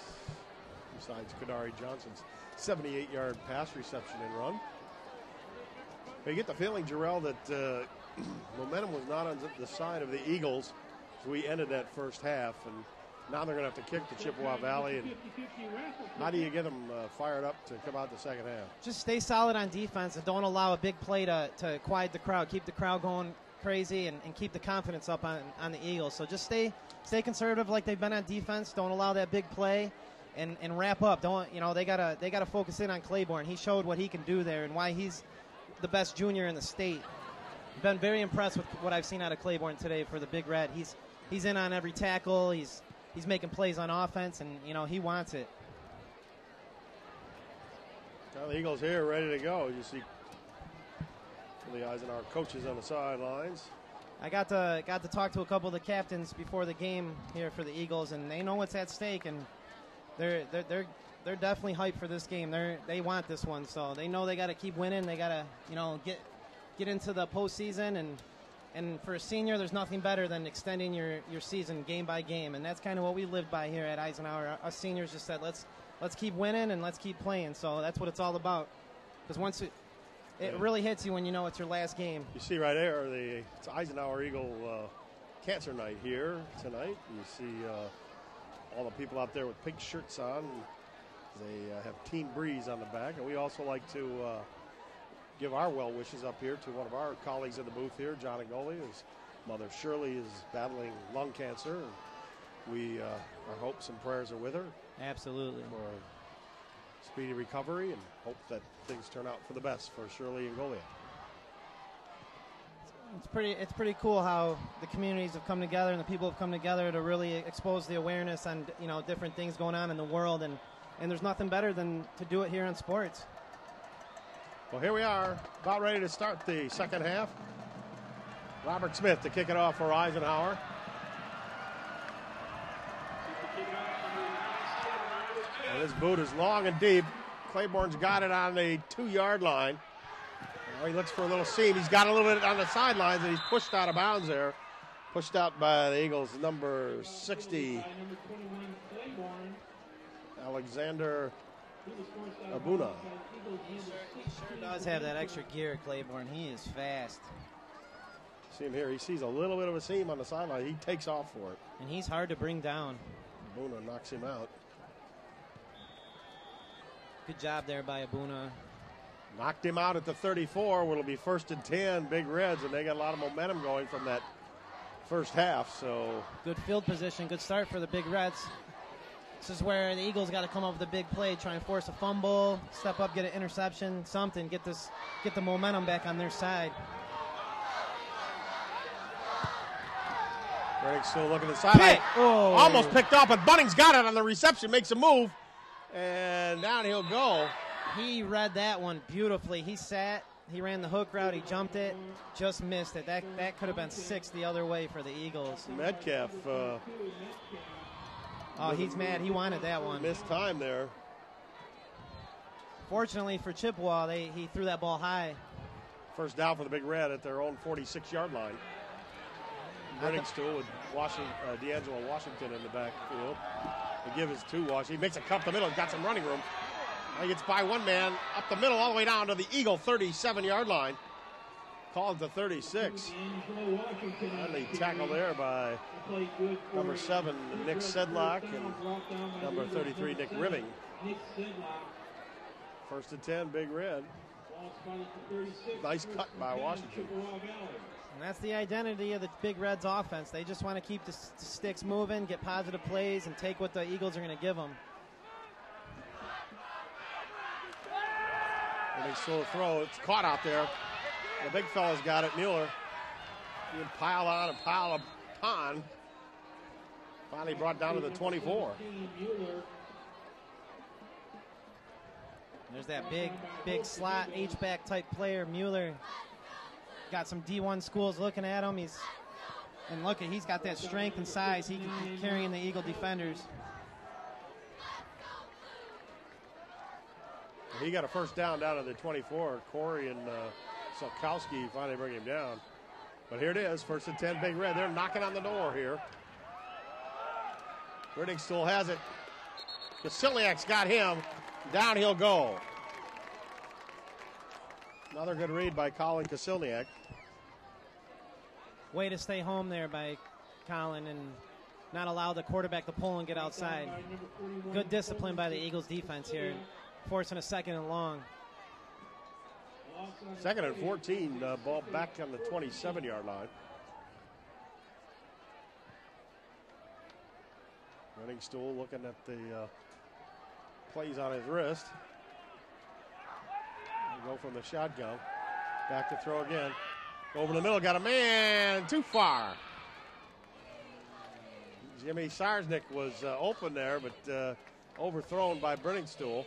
besides Kadari Johnson's 78-yard pass reception and run. You get the feeling, Jarrell, that momentum was not on the side of the Eagles as we ended that first half. And now they're going to have to kick the Chippewa Valley. And how do you get them fired up to come out the second half? Just stay solid on defense and don't allow a big play to quiet the crowd. Keep the crowd going crazy and keep the confidence up on the Eagles. So just stay conservative like they've been on defense. Don't allow that big play and wrap up. They gotta focus in on Claiborne. He showed what he can do there and why he's the best junior in the state. I've been very impressed with what I've seen out of Claiborne today for the Big Red. He's in on every tackle. He's making plays on offense, and he wants it. Now the Eagles here ready to go. You see the Eisenhower coaches on the sidelines. I got to talk to a couple of the captains before the game here for the Eagles, and they know what's at stake, and they're definitely hyped for this game. They want this one, so they know they got to keep winning. They got to get into the postseason, and for a senior, there's nothing better than extending your season game by game, and that's kind of what we lived by here at Eisenhower. Us seniors just said let's keep winning and let's keep playing. So that's what it's all about. Because once it really hits you when you know it's your last game. You see right there, it's Eisenhower Eagle Cancer Night here tonight. You see all the people out there with pink shirts on. They have Teen Breeze on the back. And we also like to give our well wishes up here to one of our colleagues in the booth here, John Angoli. His mother Shirley is battling lung cancer. And our hopes and prayers are with her. Absolutely. For a speedy recovery, and hope that things turn out for the best for Shirley and Goliath. It's pretty cool how the communities have come together and the people have come together to really expose the awareness on different things going on in the world, and there's nothing better than to do it here in sports. Well, here we are, about ready to start the second half. Robert Smith to kick it off for Eisenhower. And this boot is long and deep. Claiborne's got it on the 2-yard line. Now he looks for a little seam. He's got a little bit on the sidelines, and he's pushed out of bounds there. Pushed out by the Eagles, number 60, Alexander Abuna. He sure does have that extra gear, Claiborne. He is fast. See him here. He sees a little bit of a seam on the sideline. He takes off for it. And he's hard to bring down. Abuna knocks him out. Good job there by Abuna. Knocked him out at the 34. It'll be 1st and 10, Big Reds, and they got a lot of momentum going from that first half. So good field position, good start for the Big Reds. This is where the Eagles got to come up with a big play, try and force a fumble, step up, get an interception, something, get the momentum back on their side. Reddick still looking at the sideline. Oh. Almost picked off, but Bunning's got it on the reception, makes a move, and down he'll go. He read that one beautifully. He sat, he ran the hook route, he jumped it, just missed it. That could have been 6 the other way for the Eagles. Metcalf. He's mad. He wanted that one. Missed time there. Fortunately for Chippewa, he threw that ball high. First down for the Big Red at their own 46-yard line. Brenningstool with D'Angelo Washington in the backfield. They give his to Washington. He makes a cut up the middle. He's got some running room. He gets by one man up the middle all the way down to the Eagle 37-yard line. Called to 36. Finally tackled there by number 7, Nick Sedlock, and number 33, Nick Ribbing. 1st and 10, Big Red. Nice cut by Washington. And that's the identity of the Big Reds offense. They just want to keep the sticks moving, get positive plays, and take what the Eagles are going to give them. And they still throw. It's caught out there. The big fella's got it, Mueller. He piled on and piled upon. Finally brought down to the 24. There's that big slot H-back type player, Mueller. Got some D1 schools looking at him. He's got that strength and size. He can keep carrying the Eagle defenders. He got a first down to the 24. Corey and Solkowski finally bring him down. But here it is, 1st and 10, Big Red. They're knocking on the door here. Riddick still has it. Kasiliak's got him. Down he'll go. Another good read by Colin Kasiliak. Way to stay home there by Colin and not allow the quarterback to pull and get outside. Good discipline by the Eagles defense here, forcing a 2nd and long. 2nd and 14, ball back on the 27-yard line. Brenningstool looking at the plays on his wrist. Go from the shotgun. Back to throw again. Over the middle, got a man too far. Jimmy Sarsnick was open there, but overthrown by Brenningstool.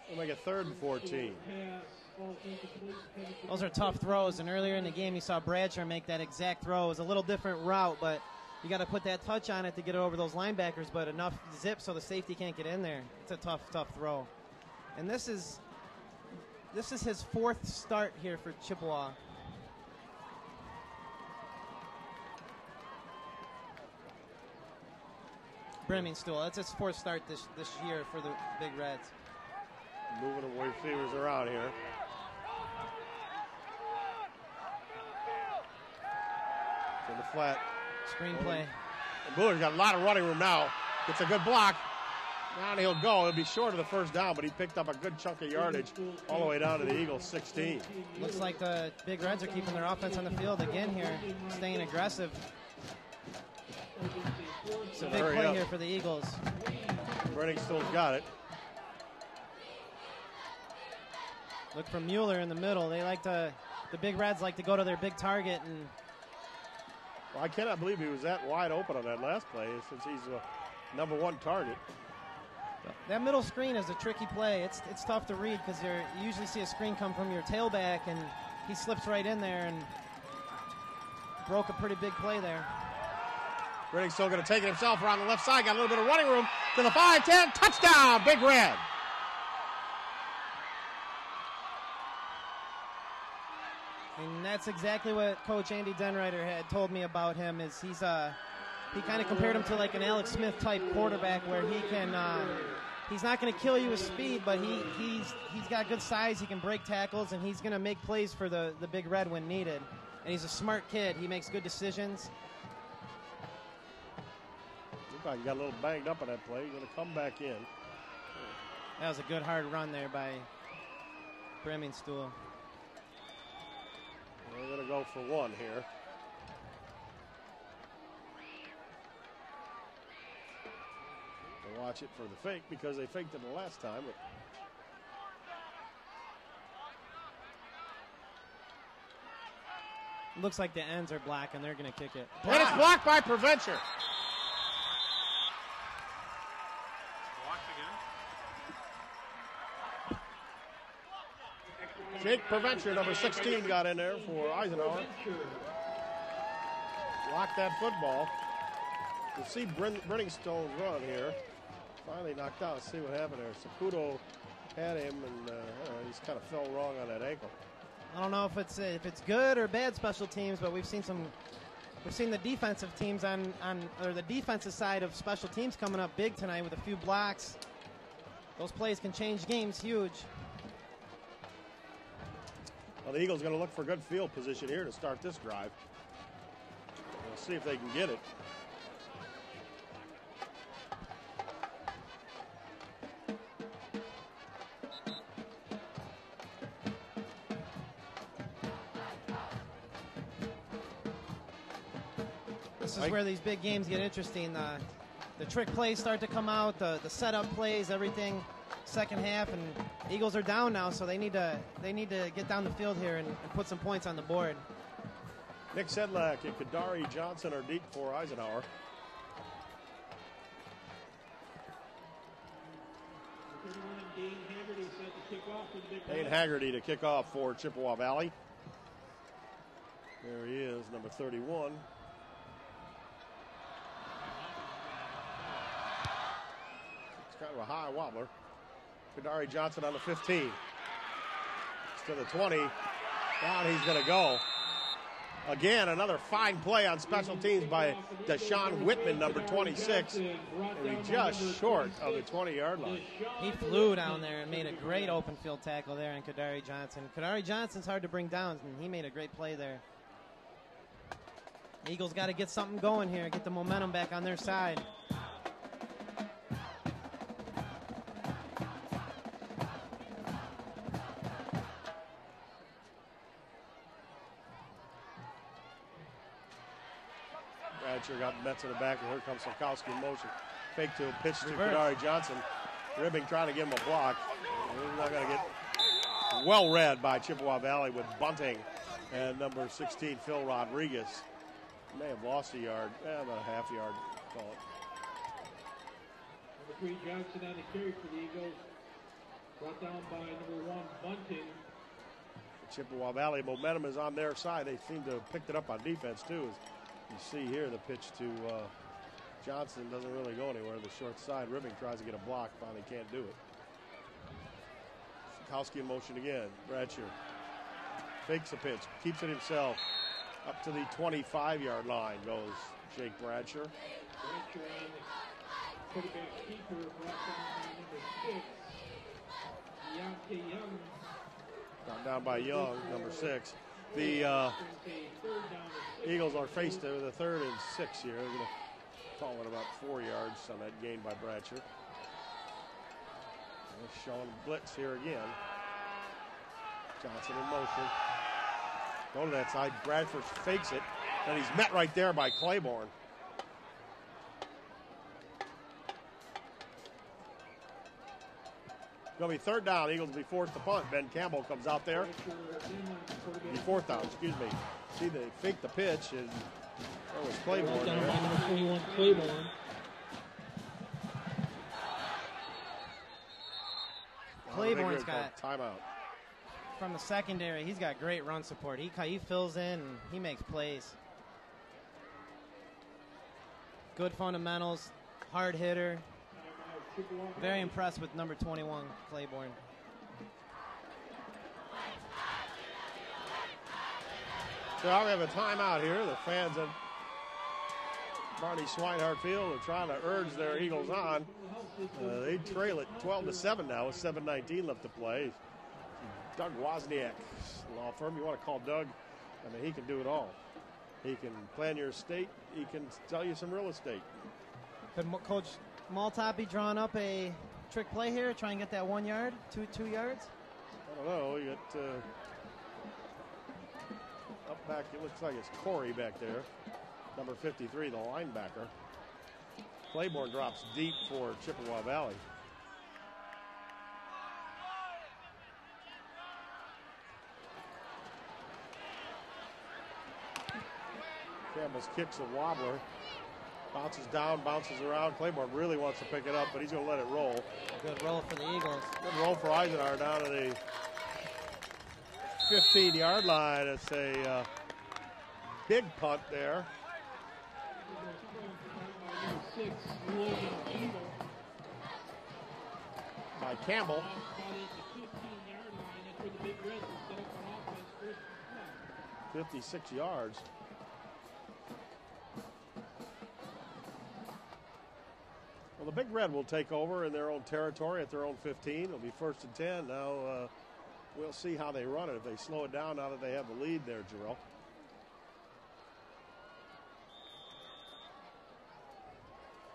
We'll make it 3rd and 14. Those are tough throws, and earlier in the game you saw Bradshaw make that exact throw. It was a little different route, but you got to put that touch on it to get it over those linebackers, but enough zip so the safety can't get in there. It's a tough throw. And this is his fourth start here for Chippewa. Bremingstool, that's his fourth start this year for the Big Reds. Moving away receivers around here. To the flat. Screenplay. And Buller's got a lot of running room now. Gets a good block. Down he'll go. It'll be short of the first down, but he picked up a good chunk of yardage all the way down to the Eagles' 16. Looks like the Big Reds are keeping their offense on the field again here, staying aggressive. It's a big play here for the Eagles. Brenningstill's got it. Look for Mueller in the middle. They like to, the Big Reds like to go to their big target. And well, I cannot believe he was that wide open on that last play since he's a #1 target. That middle screen is a tricky play. It's tough to read because you usually see a screen come from your tailback, and he slips right in there and broke a pretty big play there. Brenning's still going to take it himself around the left side. Got a little bit of running room to the 5-10. Touchdown, Big Red. And that's exactly what Coach Andy Denreiter had told me about him. Is he kind of compared him to like an Alex Smith type quarterback where he can he's not going to kill you with speed, but he's got good size. He can break tackles, and he's going to make plays for the Big Red when needed. And he's a smart kid. He makes good decisions. Looked like he got a little banged up on that play. He's going to come back in. That was a good hard run there by Bremingstool. We're going to go for one here. We'll watch it for the fake because they faked it the last time. Looks like the ends are black, and they're going to kick it. And it's blocked by Preventure. Jake Preventure, number 16, got in there for Eisenhower. Blocked that football. You see Brenningstone's run here. Finally knocked out. Let's see what happened there. Saputo had him, and he's kind of fell wrong on that ankle. I don't know if it's good or bad special teams, but we've seen the defensive teams or the defensive side of special teams coming up big tonight with a few blocks. Those plays can change games huge. Well, the Eagles are going to look for good field position here to start this drive. We'll see if they can get it. This is where these big games get interesting. The trick plays start to come out, the setup plays, everything. Second half, and Eagles are down now, so they need to get down the field here and put some points on the board. Nick Sedlak and Kadari Johnson are deep for Eisenhower. Dane Haggerty to kick off for Chippewa Valley. There he is, number 31. It's kind of a high wobbler. Kadari Johnson on the 15. To the 20. Down he's going to go. Again, another fine play on special teams by Deshaun Whitman, number 26. And he's just short of the 20-yard line. He flew down there and made a great open field tackle there on Kadari Johnson. Kadari Johnson's hard to bring down, and he made a great play there. Eagles got to get something going here, get the momentum back on their side. Bradshaw got Metz in the back, and here comes Sikowski in motion. Fake to a pitch to Kadari Johnson. Ribbing trying to give him a block. He's not going to get well read by Chippewa Valley with Bunting and number 16, Phil Rodriguez. May have lost a yard, about a half yard, call it. Number 3, Johnson on the carry for the Eagles. Brought down by number 1, Bunting. Chippewa Valley momentum is on their side. They seem to have picked it up on defense, too. As you see here, the pitch to Johnson doesn't really go anywhere. The short side, Ribbing tries to get a block, finally can't do it. Sikowski in motion again. Bradshaw fakes a pitch, keeps it himself. Up to the 25-yard line goes Jake Bradshaw. Got down by Young, number 6. The Eagles are faced with a 3rd and 6 here. They're going to call it about 4 yards on that gain by Bradshaw. They're showing blitz here again. Johnson in motion. Go to that side. Bradford fakes it, and he's met right there by Claiborne. Going to be 3rd down. Eagles will be forced to punt. Ben Campbell comes out there. Be 4th down, excuse me. See, they faked the pitch, and there was Claiborne there. Number 21, Claiborne. Claiborne's got timeout. From the secondary, he's got great run support. He fills in and he makes plays. Good fundamentals, hard hitter. Very impressed with number 21, Claiborne. So now we have a timeout here. The fans at Barney Swinehart Field are trying to urge their Eagles on. They trail it 12-7 now with 7:19 left to play. Doug Wozniak, law firm. You want to call Doug? I mean, he can do it all. He can plan your estate. He can sell you some real estate. Could Coach Maltop be drawing up a trick play here, try and get that 1 yard, two yards? I don't know. You got up back. It looks like it's Corey back there, number 53, the linebacker. Claiborne drops deep for Chippewa Valley. Campbell's kicks a wobbler. Bounces down, bounces around. Claiborne really wants to pick it up, but he's going to let it roll. Good roll for the Eagles. Good roll for Eisenhower down to the 15-yard line. It's a big punt there. By Campbell. 56 yards. Well, the Big Red will take over in their own territory at their own 15. It'll be 1st and 10. Now we'll see how they run it. If they slow it down now that they have the lead there, Jarrell.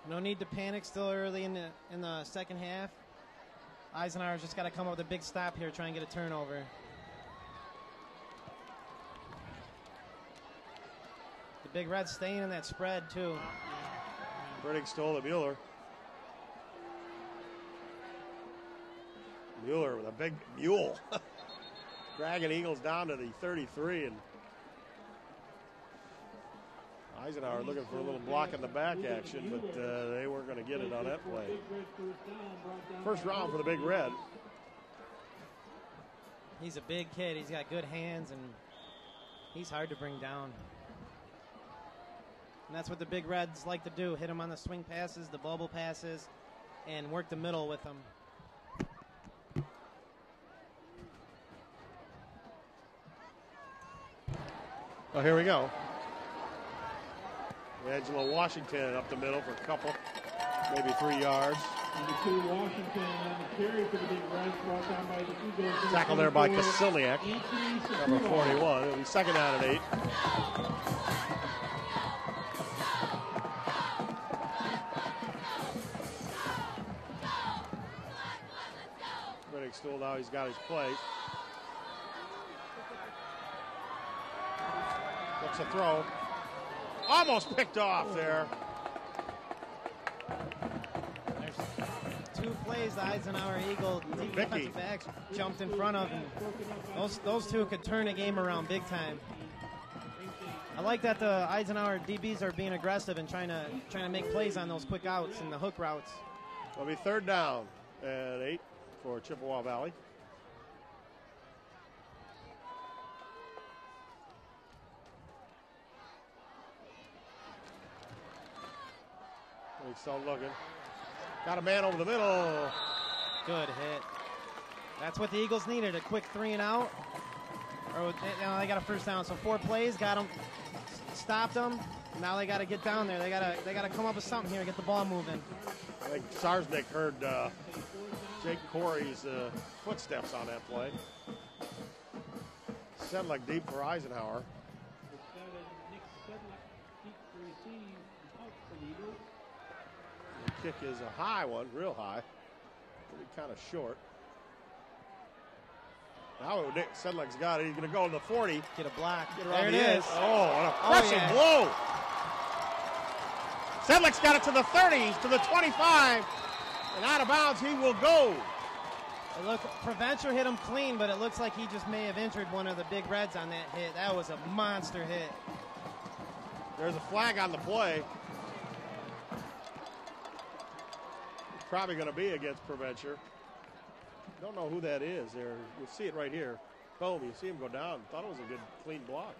No need to panic still early in the second half. Eisenhower's just got to come up with a big stop here, try and get a turnover. The Big Red's staying in that spread, too. Brittig stole to Mueller. Mueller with a big mule. Dragging Eagles down to the 33, and Eisenhower looking for a little block in the back action, but they weren't going to get it on that play. First round for the Big Red. He's a big kid. He's got good hands, and he's hard to bring down. And that's what the Big Reds like to do, hit him on the swing passes, the bubble passes, and work the middle with them. Oh, here we go. Angelo Washington up the middle for a couple, maybe 3 yards. Number 2, Washington, and the carry for the Big Reds brought down by the Eagles. Tackle there by Kasiliak, number 41. It'll be 2nd down and 8. Riddick still now he's got his play. Looks a throw. Almost picked off there. There's 2 plays the Eisenhower Eagle defensive backs jumped in front of, and those 2 could turn a game around big time. I like that the Eisenhower DBs are being aggressive and trying to make plays on those quick outs and the hook routes. It'll be 3rd down and 8 for Chippewa Valley. Livingstone looking. Got a man over the middle. Good hit. That's what the Eagles needed, a quick 3 and out. Or they got a first down, so 4 plays, got them, stopped them. Now they got to get down there. They got to come up with something here, get the ball moving. I think Sarsnick heard Jake Corey's footsteps on that play. Sedlick deep for Eisenhower. The kick is a high one, real high. Really kind of short. Now Sedlick's got it. He's going to go to the 40. Get a block. Get around there it the is. Oh, an impressive blow. Sedlick's got it to the 30, to the 25. And out of bounds he will go. Preventure hit him clean, but it looks like he just may have injured one of the big reds on that hit. That was a monster hit. There's a flag on the play. It's probably going to be against Preventure. Don't know who that is there. You'll see it right here. Boom, you see him go down. Thought it was a good, clean block.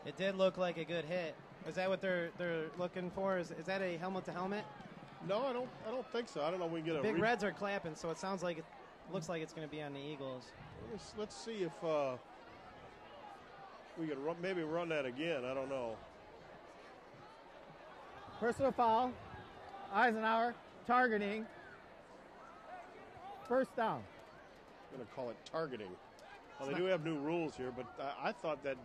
It did look like a good hit. Is that what they're looking for? Is that a helmet to helmet? No, I don't think so. I don't know if we can get a big reds are clapping, so it sounds like looks like it's going to be on the Eagles. Let's see if we can maybe run that again. I don't know. Personal foul. Eisenhower targeting. First down. I'm going to call it targeting. Well, they do have new rules here, but I thought that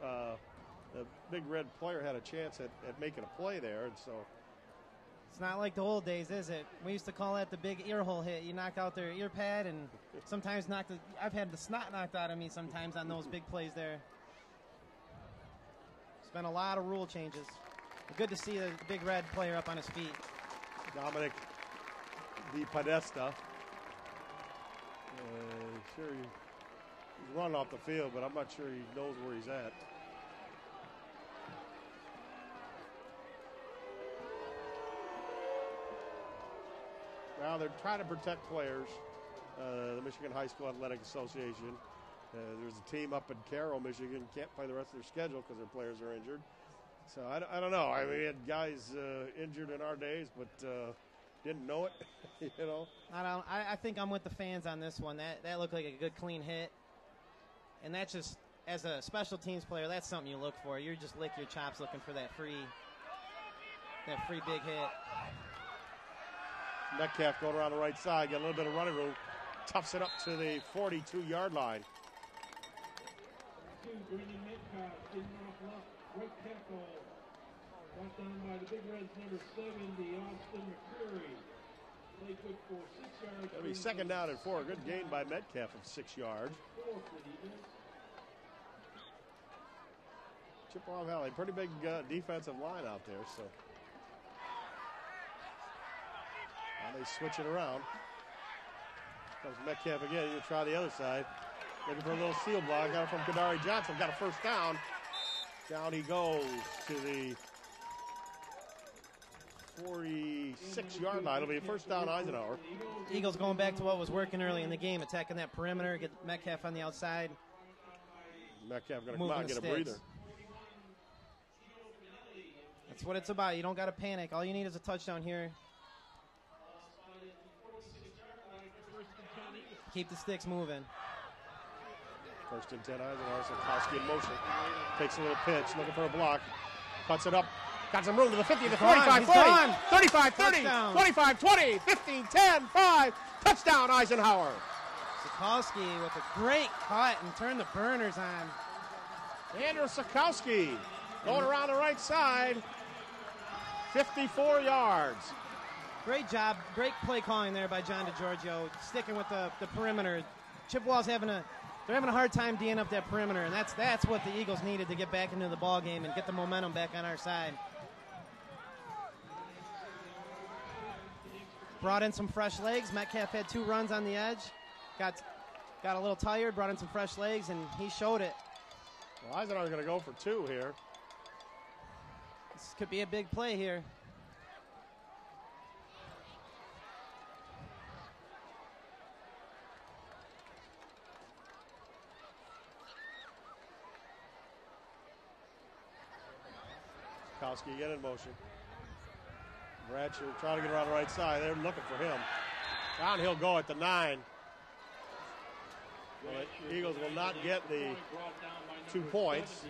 the big red player had a chance at making a play there, and so. It's not like the old days, is it? We used to call that the big ear hole hit. You knock out their ear pad, and sometimes I've had the snot knocked out of me sometimes on those big plays there. It's been a lot of rule changes. Good to see the big red player up on his feet. Dominic DiPodesta. Sure he's running off the field, but I'm not sure he knows where he's at. Now they're trying to protect players. The Michigan High School Athletic Association. There's a team up in Carroll, Michigan, can't play the rest of their schedule because their players are injured. So I don't know. I mean, we had guys injured in our days, but didn't know it. You know. I think I'm with the fans on this one. That looked like a good clean hit, and that's just as a special teams player, that's something you look for. You just lick your chops looking for that free big hit. Metcalf going around the right side, got a little bit of running room, toughs it up to the 42-yard line. Bringing Metcalf in off left, right tackle. Brought down by the Big Reds, number 70, Austin McCreary. Play good for 6 yards. That'll be second down and 4. Good gain by Metcalf of 6 yards. Chippewa Valley, pretty big defensive line out there, so. Now they switch it around. Comes Metcalf again. He'll try the other side. Looking for a little seal block. Got it from Kadari Johnson. Got a first down. Down he goes to the 46-yard line. It'll be a first down, Eisenhower. Eagles going back to what was working early in the game, attacking that perimeter, get Metcalf on the outside. Metcalf going to come out and get a breather. That's what it's about. You don't got to panic. All you need is a touchdown here. Keep the sticks moving. First and 10, Eisenhower. Sikowski in motion. Takes a little pitch, looking for a block. Cuts it up. Got some room to the 50, the 45, 40, 35, 30, touchdown. 25, 20, 15, 10, 5. Touchdown, Eisenhower. Sikowski with a great cut and turn the burners on. Andrew Sikowski going around the right side. 54 yards. Great job. Great play calling there by John DeGiorgio, sticking with the perimeter. Chippewa's having a hard time D'ing up that perimeter, and that's what the Eagles needed to get back into the ball game and get the momentum back on our side. Brought in some fresh legs. Metcalf had 2 runs on the edge. Got a little tired, brought in some fresh legs, and he showed it. Well, Eisenhower's going to go for 2 here. This could be a big play here. Sikowski again in motion. Bratcher trying to get around the right side. They're looking for him. Down he'll go at the 9. Well, the Eagles will not get the 2 points.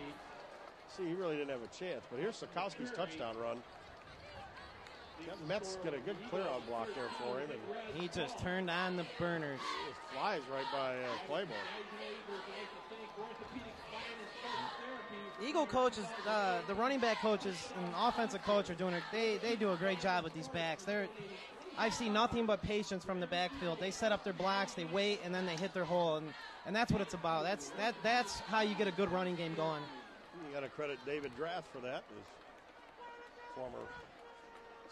See, he really didn't have a chance. But here's Sikowski's touchdown run. Metz got a good clear-out block there for him. And he just turned on the burners. It flies right by Claiborne. Eagle coaches, the running back coaches and offensive coach are doing it. They do a great job with these backs. I've seen nothing but patience from the backfield. They set up their blocks, they wait, and then they hit their hole, and that's what it's about. That's how you get a good running game going. You got to credit David Draft for that, his former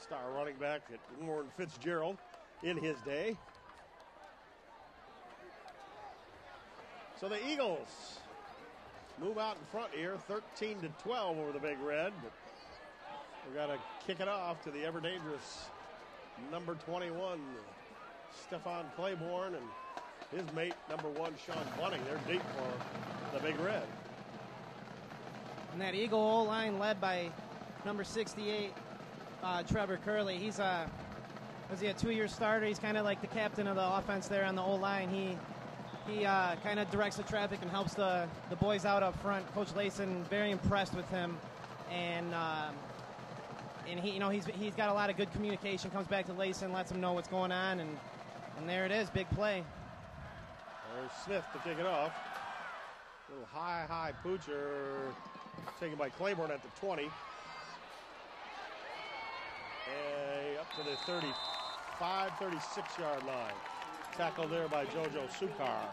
star running back at Warren Fitzgerald in his day. So the Eagles move out in front here, 13-12 over the Big Red. But we got to kick it off to the ever-dangerous number 21, Stefan Claiborne, and his mate, number 1, Sean Bunning. They're deep for the Big Red. And that Eagle O-line led by number 68, Trevor Curley. He's was he a 2-year starter? He's kind of like the captain of the offense there on the O-line. He kind of directs the traffic and helps the boys out up front. Coach Layson very impressed with him, and he's got a lot of good communication. Comes back to Layson, lets him know what's going on, and there it is, big play. There's Smith to kick it off. Little high poocher taken by Claiborne at the 20. Up to the 35, 36-yard line. Tackled there by JoJo Sukar.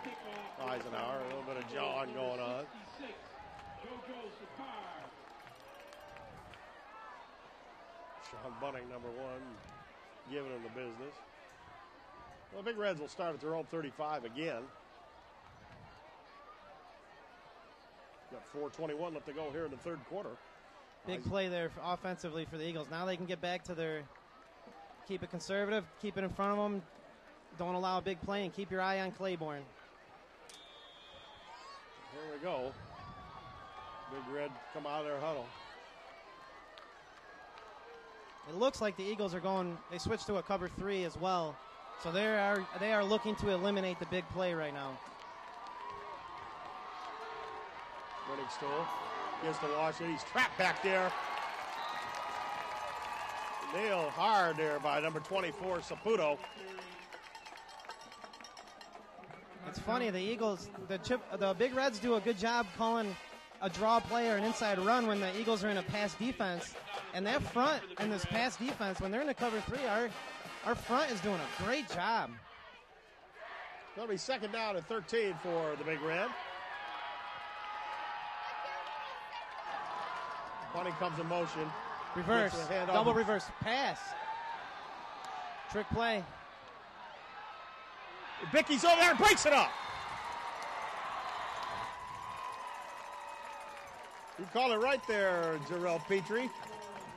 Eisenhower, a little bit of jawing going on. Sean Bunning, number 1, giving him the business. Well, Big Reds will start at their own 35 again. Got 4:21 left to go here in the third quarter. Big play there offensively for the Eagles. Now they can get back to keep it conservative, keep it in front of them. Don't allow a big play, and keep your eye on Claiborne. Here we go. Big Red come out of their huddle. It looks like the Eagles they switched to a cover 3 as well. So they are looking to eliminate the big play right now. Running stool. Gets to Washington. He's trapped back there. Nailed hard there by number 24, Saputo. It's funny, the Eagles, the Big Reds do a good job calling a draw play or an inside run when the Eagles are in a pass defense. And that front in this pass defense, when they're in the cover 3, our front is doing a great job. It'll be second down and 13 for the Big Red. Bunny comes in motion. Reverse, double reverse, pass. Trick play. Bicky's over there and breaks it up. You call it right there, Jarrell Petrie.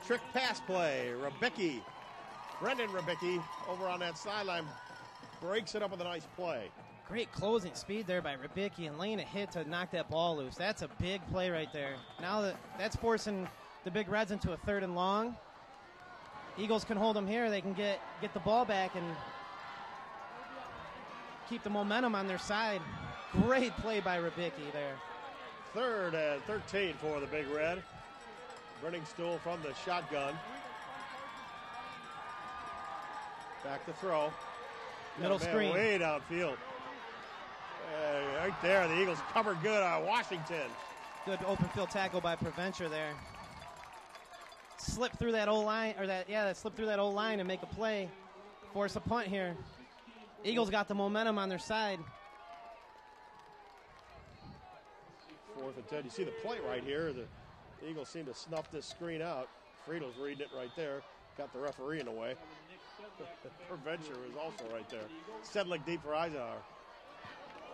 Trick pass play. Brendan Rebicki over on that sideline breaks it up with a nice play. Great closing speed there by Rebicki and laying a hit to knock that ball loose. That's a big play right there. Now that's forcing the Big Reds into a 3rd and long. Eagles can hold them here. They can get the ball back and keep the momentum on their side. Great play by Rebicki there. 3rd and 13 for the Big Red. Running stool from the shotgun. Back to throw. Middle screen. Way downfield. Right there, the Eagles covered good on Washington. Good open field tackle by Provencher there. Slip through that O-line, slip through that O-line and make a play. Force a punt here. Eagles got the momentum on their side. 4th and 10. You see the play right here. The Eagles seem to snuff this screen out. Friedel's reading it right there. Got the referee in the way. Provencher is also right there. Sedlick deep for Eisenhower.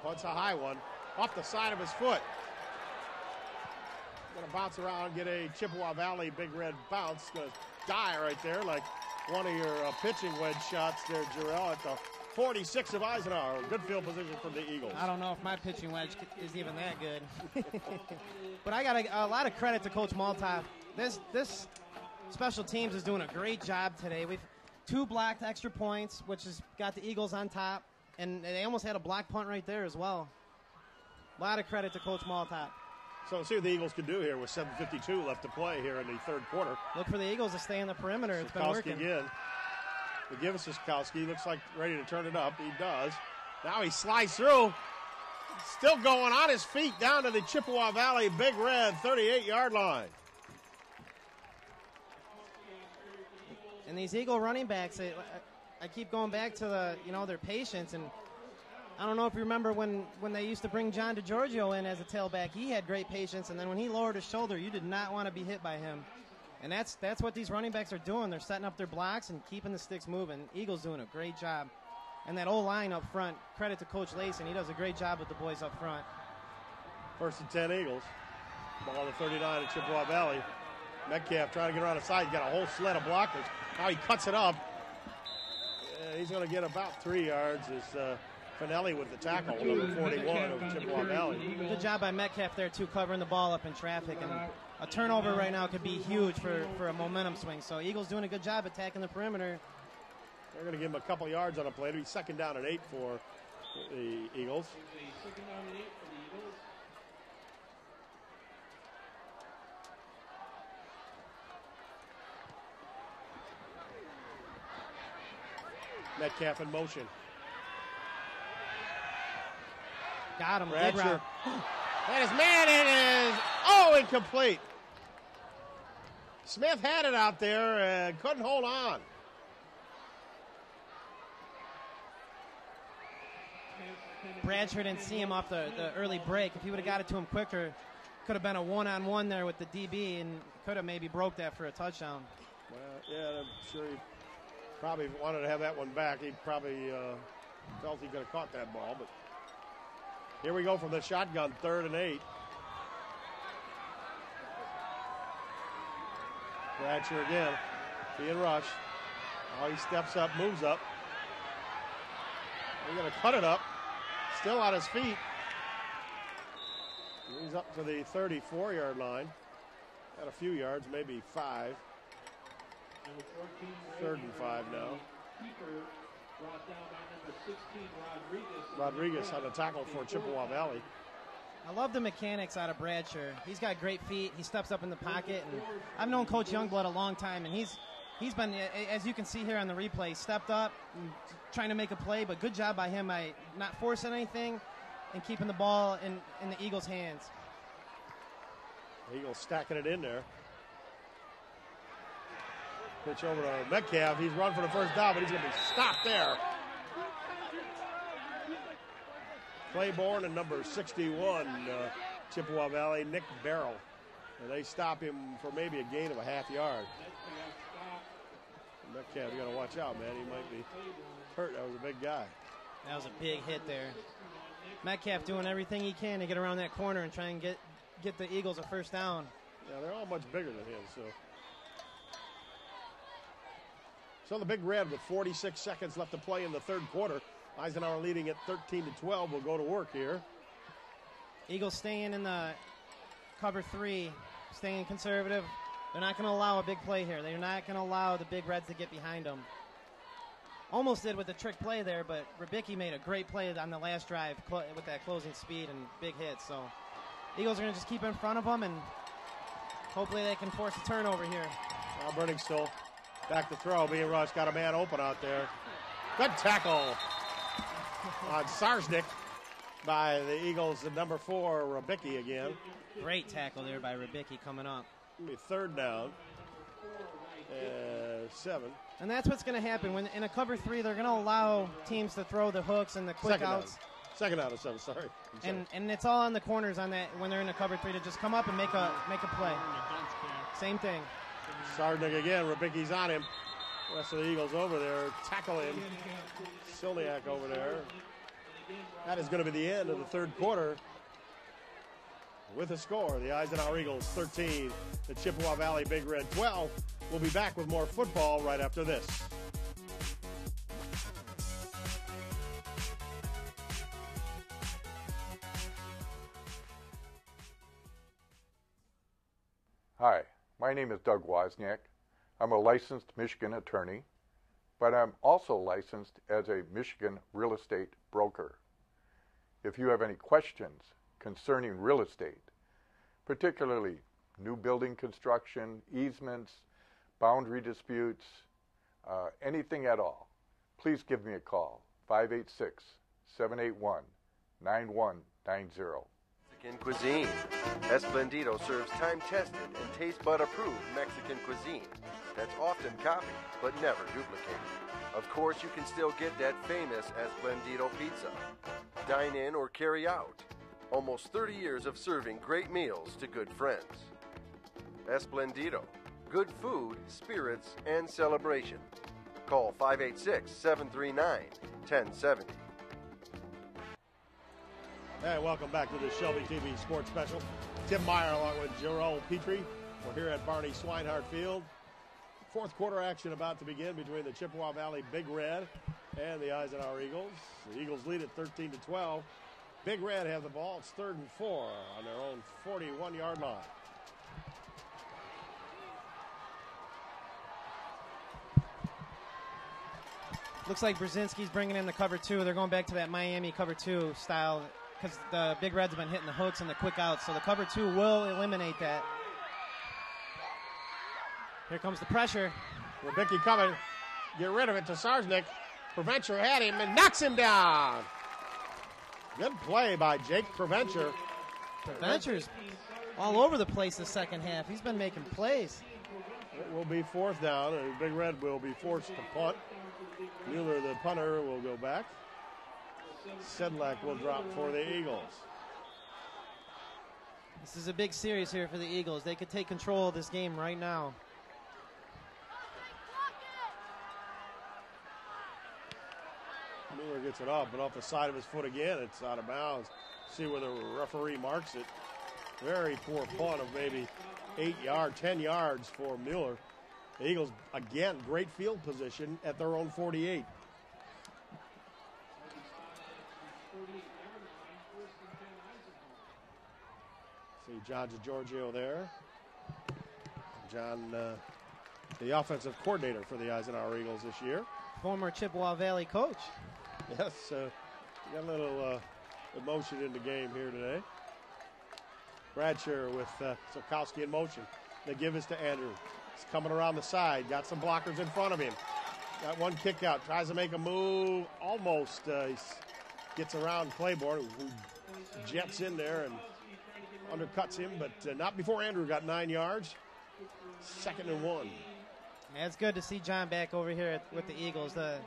Punts a high one. Off the side of his foot. Going to bounce around, get a Chippewa Valley Big Red bounce. Going to die right there like one of your pitching wedge shots there, Jarrell, at the 46 of Eisenhower. Good field position from the Eagles. I don't know if my pitching wedge is even that good. But I got a lot of credit to Coach Maltoff. This special teams is doing a great job today. We've 2 blocked extra points, which has got the Eagles on top, and they almost had a block punt right there as well. A lot of credit to Coach Maltop. So let's see what the Eagles can do here with 7:52 left to play here in the third quarter. Look for the Eagles to stay in the perimeter. It's been working. Again. They give us Siskowski. Looks like ready to turn it up. He does. Now he slides through. Still going on his feet down to the Chippewa Valley Big Red 38-yard line. And these Eagle running backs, I keep going back to their patience. And I don't know if you remember when they used to bring John DeGiorgio in as a tailback. He had great patience, and then when he lowered his shoulder, you did not want to be hit by him. And that's what these running backs are doing. They're setting up their blocks and keeping the sticks moving. Eagles doing a great job. And that O-line up front, credit to Coach Lacey, and he does a great job with the boys up front. 1st and 10 Eagles. Ball to 39 at Chippewa Valley. Metcalf trying to get around the side. He's got a whole sled of blockers. Now he cuts it up. He's going to get about 3 yards. It's Finelli with the tackle, number 41 of Chippewa Valley. Good job by Metcalf there, too, covering the ball up in traffic. And a turnover right now could be huge for a momentum swing. So Eagles doing a good job attacking the perimeter. They're going to give him a couple yards on a play. It'll be 2nd down and 8 for the Eagles. Metcalf in motion. Got him. Bradshire. And his man, it is, incomplete. Smith had it out there and couldn't hold on. Bradshire didn't see him off the early break. If he would have got it to him quicker, could have been a one-on-one there with the DB and could have maybe broke that for a touchdown. Well, yeah, I'm sure he probably wanted to have that one back. He probably felt he could have caught that ball. But here we go from the shotgun, 3rd and 8. Bradshire again, being rushed. Now he steps up, moves up. He's going to cut it up. Still on his feet. He's up to the 34-yard line. Got a few yards, maybe 5. 3rd and 5 now. Rodriguez on the tackle for Chippewa Valley. I love the mechanics out of Bradshire. He's got great feet. He steps up in the pocket. And I've known Coach Youngblood a long time, and he's been, as you can see here on the replay, stepped up and trying to make a play, but good job by him by not forcing anything and keeping the ball in the Eagles' hands. Eagles stacking it in there. Pitch over to Metcalf. He's run for the first down, but he's going to be stopped there. Claiborne and number 61, Chippewa Valley, Nick Barrow. And they stop him for maybe a gain of a half yard. Metcalf, you got to watch out, man. He might be hurt. That was a big guy. That was a big hit there. Metcalf doing everything he can to get around that corner and try and get the Eagles a first down. Yeah, they're all much bigger than him. So the Big Red with 46 seconds left to play in the 3rd quarter. Eisenhower leading at 13-12. Will go to work here. Eagles staying in the cover 3, staying conservative. They're not going to allow a big play here. They're not going to allow the Big Reds to get behind them. Almost did with the trick play there, but Rybicki made a great play on the last drive with that closing speed and big hit. So Eagles are going to just keep in front of them, and hopefully they can force a turnover here. Now Burningstill back to throw, being rushed. Got a man open out there. Good tackle on Sarsnick by the Eagles, the number 4, Rybicki again. Great tackle there by Rybicki coming up. It'll be 3rd down. 7. And that's what's going to happen. When in a cover 3, they're going to allow teams to throw the hooks and the quick outs. Second out of 7, sorry. And it's all on the corners on that when they're in a cover 3 to just come up and make a play. Same thing. Sarsnick again. Rybicki's on him. The rest of the Eagles over there. Tackle him. Silniak over there. That is going to be the end of the 3rd quarter. With a score, the Eisenhower Eagles 13, the Chippewa Valley Big Red 12. We'll be back with more football right after this. Hi, my name is Doug Wozniak. I'm a licensed Michigan attorney, but I'm also licensed as a Michigan real estate broker. If you have any questions concerning real estate, particularly new building construction, easements, boundary disputes, anything at all, please give me a call, 586-781-9190. Mexican cuisine. Esplendido serves time-tested and taste bud-approved Mexican cuisine that's often copied but never duplicated. Of course, you can still get that famous Esplendido pizza. Dine in or carry out. Almost 30 years of serving great meals to good friends. Esplendido. Good food, spirits, and celebration. Call 586-739-1070. Hey, welcome back to the Shelby TV Sports Special. Tim Meyer along with Joel Petrie. We're here at Barney Swinehart Field. Fourth quarter action about to begin between the Chippewa Valley Big Red and the Eisenhower Eagles. The Eagles lead at 13-12. Big Red have the ball. It's 3rd and 4 on their own 41-yard line. Looks like Brzezinski's bringing in the cover 2. They're going back to that Miami cover 2 style because the Big Reds have been hitting the hooks and the quick outs. So the cover 2 will eliminate that. Here comes the pressure. Rubicki coming. Get rid of it to Sarsnick. Preventure had him and knocks him down. Good play by Jake Preventure. Preventure's all over the place the second half. He's been making plays. It will be 4th down, and Big Red will be forced to punt. Mueller, the punter, will go back. Sedlak will drop for the Eagles. This is a big series here for the Eagles. They could take control of this game right now. Mueller gets it off, but off the side of his foot again. It's out of bounds. See where the referee marks it. Very poor punt of maybe 10 yards for Mueller. The Eagles, again, great field position at their own 48. See John DiGiorgio there. John, the offensive coordinator for the Eisenhower Eagles this year. Former Chippewa Valley coach. Yes, got a little emotion in the game here today. Bradshaw with Sokowski in motion. They give this to Andrew. He's coming around the side. Got some blockers in front of him. Got one kick out. Tries to make a move. Almost gets around Claiborne, who jets in there and undercuts him, but not before Andrew got 9 yards. 2nd and 1. Yeah, it's good to see John back over here with the Eagles. The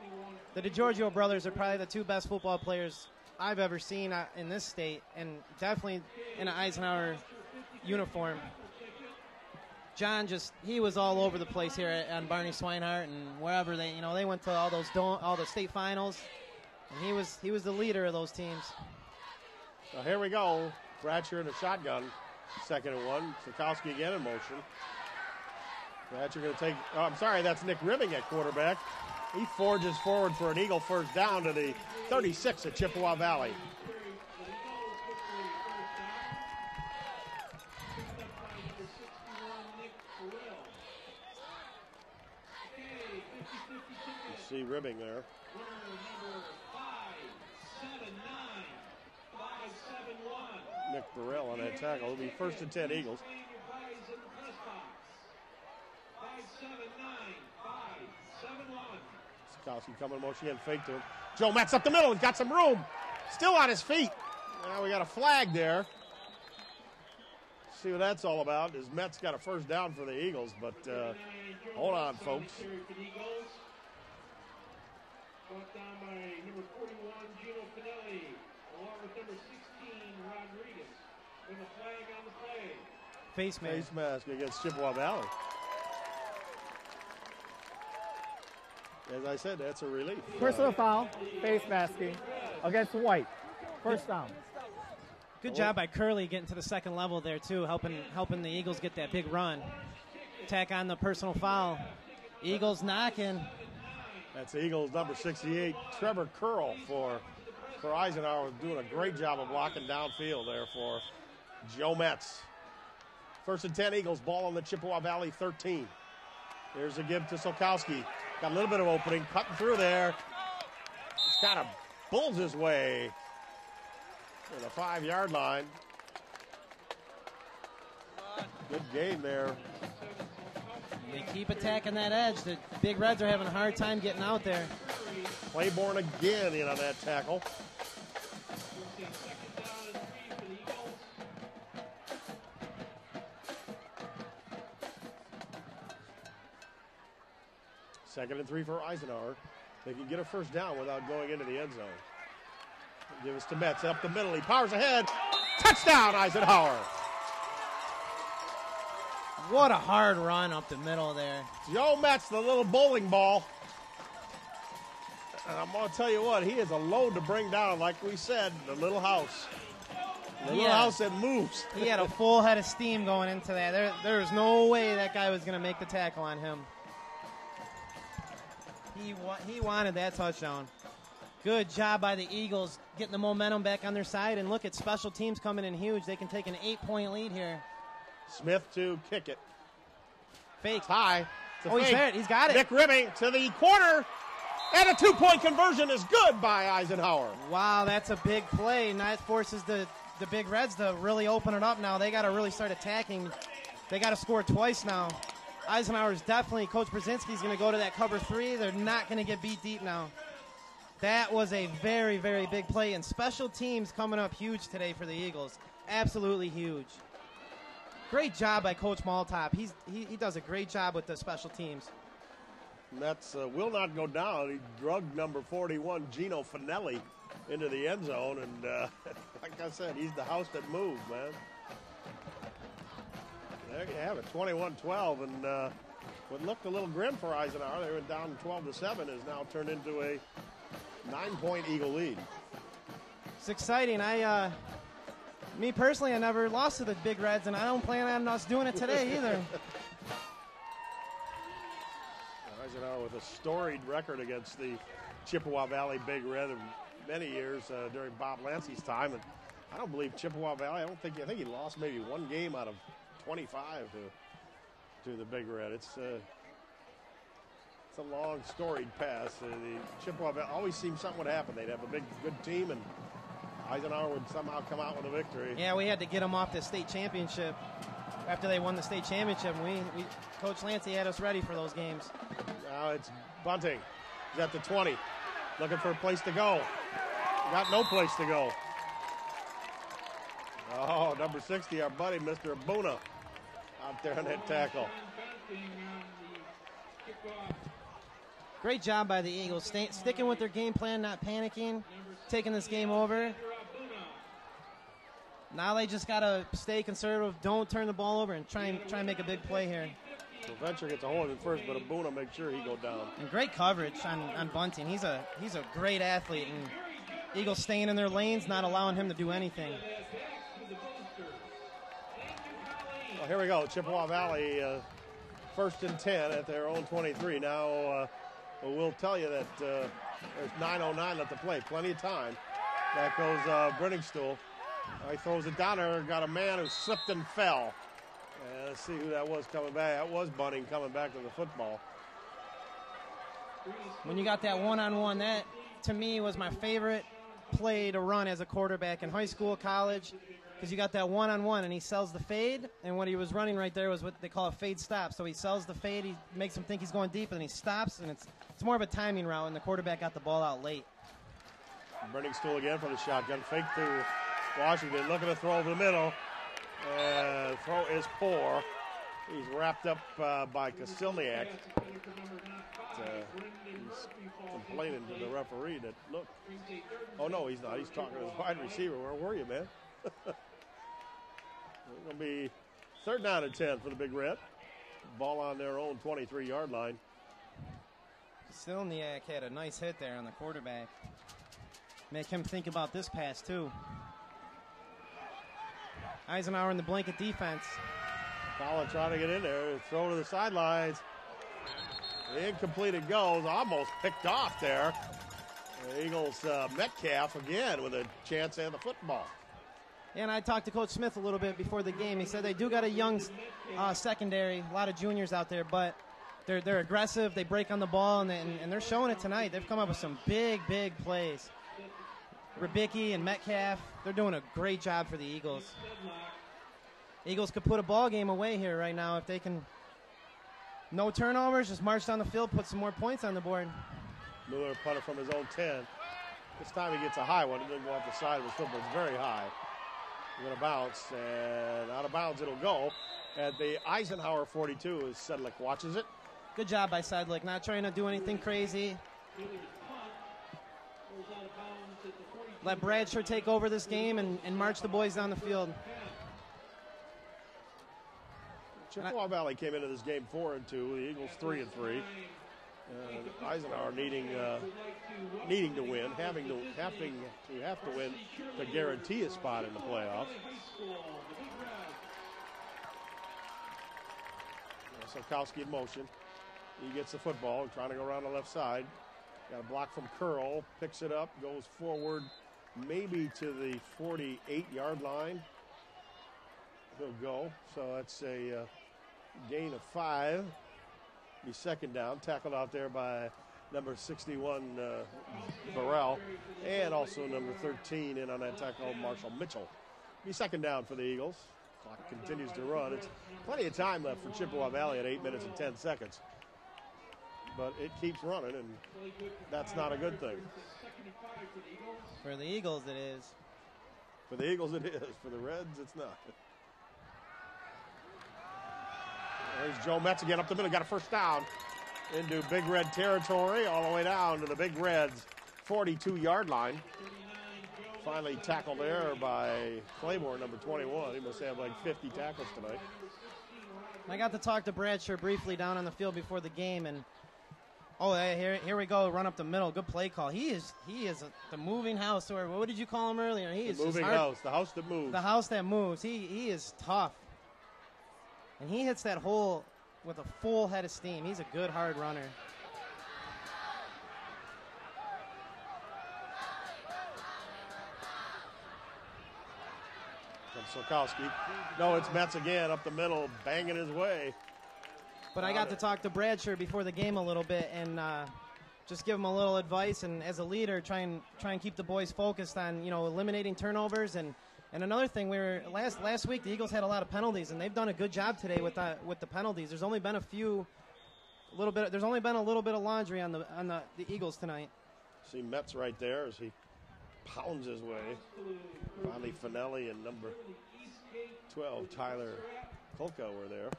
DiGiorgio brothers are probably the 2 best football players I've ever seen in this state, and definitely in an Eisenhower uniform. John he was all over the place here on Barney Swinehart and wherever they went to all the state finals, and he was the leader of those teams. So here we go. Bradshaw in a shotgun. 2nd and 1. Sokowski again in motion. Bradshaw going to take. Oh, I'm sorry, that's Nick Ribbing at quarterback. He forges forward for an Eagle first down to the 36 at Chippewa Valley. You see Ribbing there. Nick Burrell on that tackle. It'll be 1st and 10 Eagles. Sokowski coming in motion again, fake to him. Joe Metz up the middle. He's got some room. Still on his feet. Now we got a flag there. See what that's all about. Is Metz got a first down for the Eagles, but hold on, folks. Brought down by number 41, Gino Finelli, along with number 16, Rodriguez, with a flag on the play. Face mask against Chippewa Valley. As I said, that's a relief. Personal foul, face masking against White. First down. Good job by Curley getting to the second level there too, helping the Eagles get that big run. Tack on the personal foul. Eagles knocking. That's Eagles number 68, Trevor Curl for Eisenhower, doing a great job of blocking downfield there for Joe Metz. 1st and 10 Eagles, ball on the Chippewa Valley 13. Here's a give to Solkowski. Got a little bit of opening, cutting through there. He's kind of bulls his way to the 5-yard line. Good gain there. They keep attacking that edge. The Big Reds are having a hard time getting out there. Claiborne again in on that tackle. Second and 3 for Eisenhower. They can get a first down without going into the end zone. Give us to Metz up the middle. He powers ahead. Touchdown, Eisenhower. What a hard run up the middle there. Joe Metz, the little bowling ball. And I'm going to tell you what, he is a load to bring down, like we said, the little house. The little house that moves. He had a full head of steam going into that. There was no way that guy was going to make the tackle on him. He wanted that touchdown. Good job by the Eagles getting the momentum back on their side. And look at special teams coming in huge. They can take an 8-point lead here. Smith to kick it. Fake. High. He's there. He's got it. Nick Ribby to the corner. And a 2-point conversion is good by Eisenhower. Wow, that's a big play. And that forces the Big Reds to really open it up now. They got to really start attacking. They got to score twice now. Eisenhower's definitely, Coach Brzezinski's going to go to that cover 3. They're not going to get beat deep now. That was a very, very big play. And special teams coming up huge today for the Eagles. Absolutely huge. Great job by Coach Maltop. He does a great job with the special teams. That's will not go down. He drugged number 41, Gino Finelli, into the end zone. And like I said, he's the house that moves, man. There you have it, 21-12. And what looked a little grim for Eisenhower, they went down 12-7, has now turned into a 9-point Eagle lead. It's exciting. Me personally, I never lost to the Big Reds, and I don't plan on us doing it today either. Eisenhower with a storied record against the Chippewa Valley Big Red in many years during Bob Lancey's time. And I don't believe Chippewa Valley, I think he lost maybe one game out of 25 to the Big Red. It's a long, storied past. The Chippewa Valley always seemed something would happen. They'd have a good team, and Eisenhower would somehow come out with a victory. Yeah, we had to get them off the state championship after they won the state championship. We Coach Lancey had us ready for those games. Now it's Bunting. He's at the 20, looking for a place to go. Got no place to go. Oh, number 60, our buddy, Mr. Abuna, out there on that tackle. Great job by the Eagles, sticking with their game plan, not panicking, taking this game over. Now they just got to stay conservative, don't turn the ball over, and try and make a big play here. So Venture gets a hold of it first, but Abuna makes sure he go down. And great coverage on Bunting. He's a great athlete, and Eagles staying in their lanes, not allowing him to do anything. Well, here we go. Chippewa Valley, 1st and 10 at their own 23. Now we'll tell you that there's 9:09 left to play. Plenty of time. That goes Brenningstool. He throws it down there. Got a man who slipped and fell. Let's see who that was coming back. That was Bunting coming back to the football. When you got that one-on-one, that to me was my favorite play to run as a quarterback in high school, college, because you got that one-on-one, and he sells the fade, and what he was running right there was what they call a fade stop. So he sells the fade, he makes him think he's going deep, and then he stops, and it's more of a timing route, and the quarterback got the ball out late. Brenningstool again for the shotgun. Fake to Washington, looking to throw over the middle. Throw is poor. He's wrapped up by Kosilniak. He's complaining to the referee that, look. Oh, no, he's not. He's talking to his wide receiver. Where were you, man? It's going to be 3rd down and 10 for the Big Red. Ball on their own 23-yard line. Kosilniak had a nice hit there on the quarterback. Make him think about this pass, too. Eisenhower in the blanket defense. Fowler trying to get in there. Throw to the sidelines. Incomplete it goes. Almost picked off there. The Eagles Metcalf again with a chance at the football. And I talked to Coach Smith a little bit before the game. He said they do got a young secondary, a lot of juniors out there, but they're aggressive. They break on the ball, and they're showing it tonight. They've come up with some big plays. Ribicki and Metcalf, they're doing a great job for the Eagles. Eagles could put a ball game away here right now if they can. No turnovers, just march down the field, put some more points on the board. Mueller punted from his own 10. This time he gets a high one. It didn't go off the side of his foot, but it's very high. It's going to bounce, and out of bounds it'll go. At the Eisenhower 42 as Sedlick watches it. Good job by Sedlick, not trying to do anything crazy. Let Bradshaw take over this game and march the boys down the field. Chippewa Valley came into this game 4-2. The Eagles 3-3. Eisenhower needing to win, having to win to guarantee a spot in the playoffs. Sokowski in motion. He gets the football, trying to go around the left side. Got a block from Curl, picks it up, goes forward, maybe to the 48-yard line. He'll go. So that's a gain of 5. Be second down, tackled out there by number 61, Burrell, and also number 13 in on that tackle, Marshall Mitchell. Be second down for the Eagles. Clock continues to run. It's plenty of time left for Chippewa Valley at 8 minutes and 10 seconds. But it keeps running, and that's not a good thing. For the Eagles, it is. For the Eagles, it is. For the Reds, it's not. There's Joe Metz again up the middle. Got a first down into Big Red territory, all the way down to the Big Reds' 42-yard line. Finally tackled there by Claymore, number 21. He must have like 50 tackles tonight. I got to talk to Bradshaw briefly down on the field before the game, and here we go, run up the middle. Good play call. He is the moving house, or what did you call him earlier? He is the moving house, the house that moves. The house that moves. He is tough, and he hits that hole with a full head of steam. He's a good hard runner. From Sokowski. No, it's Metz again up the middle, banging his way. But I got to talk to Bradshaw before the game a little bit and just give him a little advice. And as a leader, try and keep the boys focused on eliminating turnovers. And another thing, last week the Eagles had a lot of penalties, and they've done a good job today with the penalties. There's only been a little bit of laundry on the Eagles tonight. See Metz right there as he pounds his way. Finally, Finelli and number 12, Tyler Kolka, were there.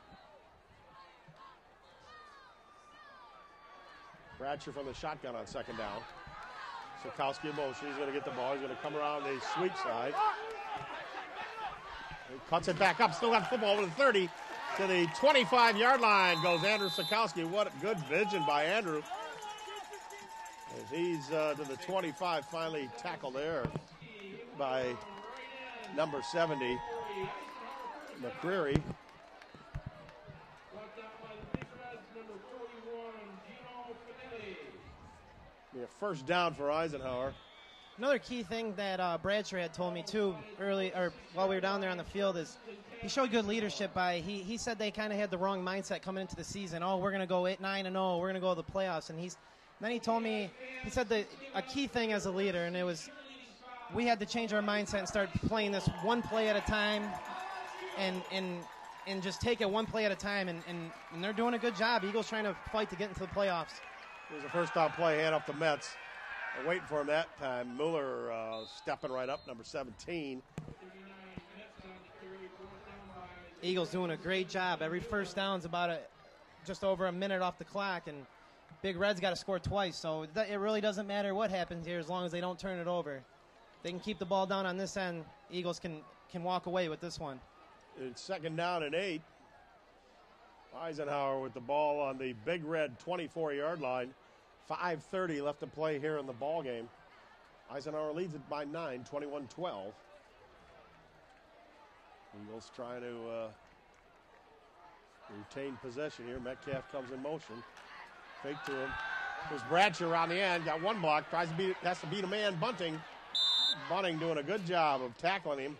Bradshaw from the shotgun on second down. Sokowski in motion. He's going to get the ball. He's going to come around the sweep side. He cuts it back up. Still got football over the 30. To the 25-yard line goes Andrew Sokowski. What good vision by Andrew. As he's to the 25, finally tackled there by number 70, McCreary. Be a first down for Eisenhower. Another key thing that Bradshaw had told me too while we were down there on the field is he showed good leadership by he said they kind of had the wrong mindset coming into the season. Oh, we're going to go 8-9-0. We're going to go to the playoffs. And then he told me, he said that a key thing as a leader, and it was we had to change our mindset and start playing this one play at a time and just take it one play at a time. And they're doing a good job. Eagles trying to fight to get into the playoffs. Here's a first down play, hand off to Metz. Waiting for him that time. Mueller stepping right up, number 17. Eagles doing a great job. Every first down's about just over a minute off the clock, and Big Red's got to score twice, so it really doesn't matter what happens here as long as they don't turn it over. They can keep the ball down on this end. Eagles can walk away with this one. It's second down and 8. Eisenhower with the ball on the Big Red 24-yard line. 5:30 left to play here in the ball game. Eisenhower leads it by 9, 21-12. Eagles trying to retain possession here. Metcalf comes in motion. Fake to him. There's Bradshaw around the end. Got one block. Has to beat a man. Bunting doing a good job of tackling him.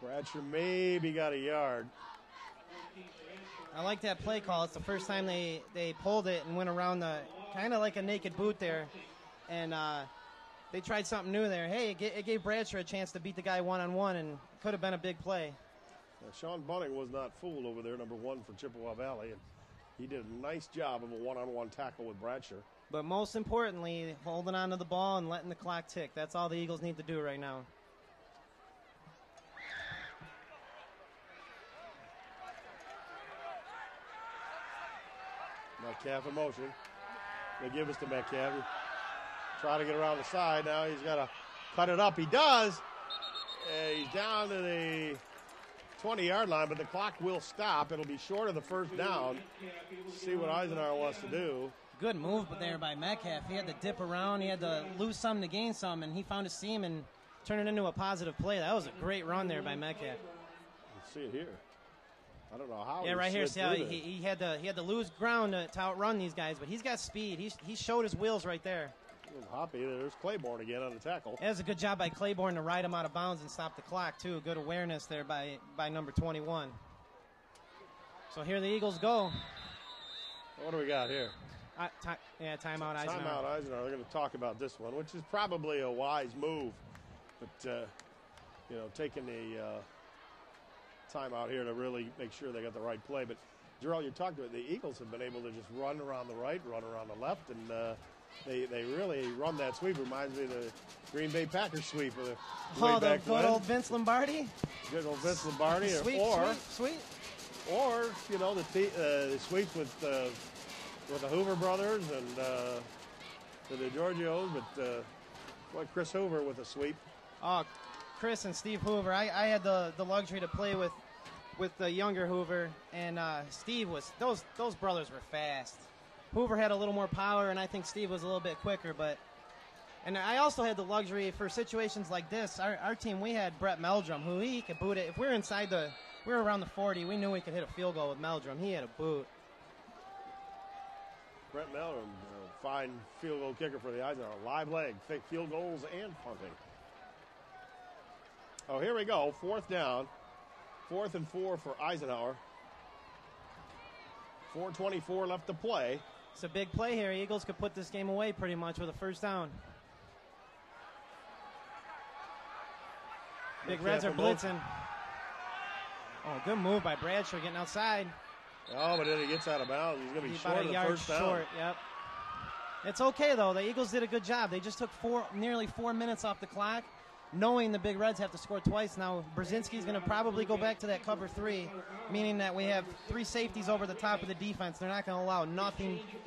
Bradshaw maybe got a yard. I like that play call. It's the first time they pulled it and went around the kind of like a naked boot there. And they tried something new there. Hey, it gave Bradshaw a chance to beat the guy one-on-one, and could have been a big play. Now, Sean Bunning was not fooled over there, number 1 for Chippewa Valley, and he did a nice job of a one-on-one tackle with Bradshaw. But most importantly, holding on to the ball and letting the clock tick. That's all the Eagles need to do right now. Metcalf in motion. They give us to Metcalf. Try to get around the side. Now he's got to cut it up. He does. He's down to the 20-yard line, but the clock will stop. It'll be short of the first down. See what Eisenhower wants to do. Good move there by Metcalf. He had to dip around. He had to lose some to gain some, and he found a seam and turned it into a positive play. That was a great run there by Metcalf. You see it here. I don't know how. Yeah, right here. See how he had to lose ground to outrun these guys, but he's got speed. He showed his wheels right there. Hoppy. There's Claiborne again on the tackle. That was a good job by Claiborne to ride him out of bounds and stop the clock, too. Good awareness there by number 21. So here the Eagles go. What do we got here? Timeout Eisenhower. Timeout Eisenhower. They're going to talk about this one, which is probably a wise move. But, taking the timeout here to really make sure they got the right play. But, Gerald, you talked about the Eagles have been able to just run around the right, run around the left, and they really run that sweep. Reminds me of the Green Bay Packers sweep. The good old Vince Lombardi. Good old Vince Lombardi. Sweet. Or, the sweeps with the Hoover brothers and the Giorgios, but Chris Hoover with a sweep. Oh, Chris and Steve Hoover. I had the luxury to play with the younger Hoover, and Steve was those brothers were fast. Hoover had a little more power, and I think Steve was a little bit quicker. And I also had the luxury for situations like this. Our team, we had Brett Meldrum, who he could boot it. If we were around the 40, we knew we could hit a field goal with Meldrum. He had a boot. Brett Meldrum, fine field goal kicker for the Eisenhower. Live leg, fake field goals and punting. Oh, here we go. 4th down. 4th and 4 for Eisenhower. 4:24 left to play. It's a big play here. Eagles could put this game away pretty much with a first down. Big Reds are blitzing. Oh, good move by Bradshaw getting outside. Oh, but then he gets out of bounds. He's going to be short of the first down. Short, yep. It's okay, though. The Eagles did a good job. They just took nearly 4 minutes off the clock, knowing the Big Reds have to score twice. Now, Brzezinski's going to probably go back to that cover 3, meaning that we have 3 safeties over the top of the defense. They're not going to allow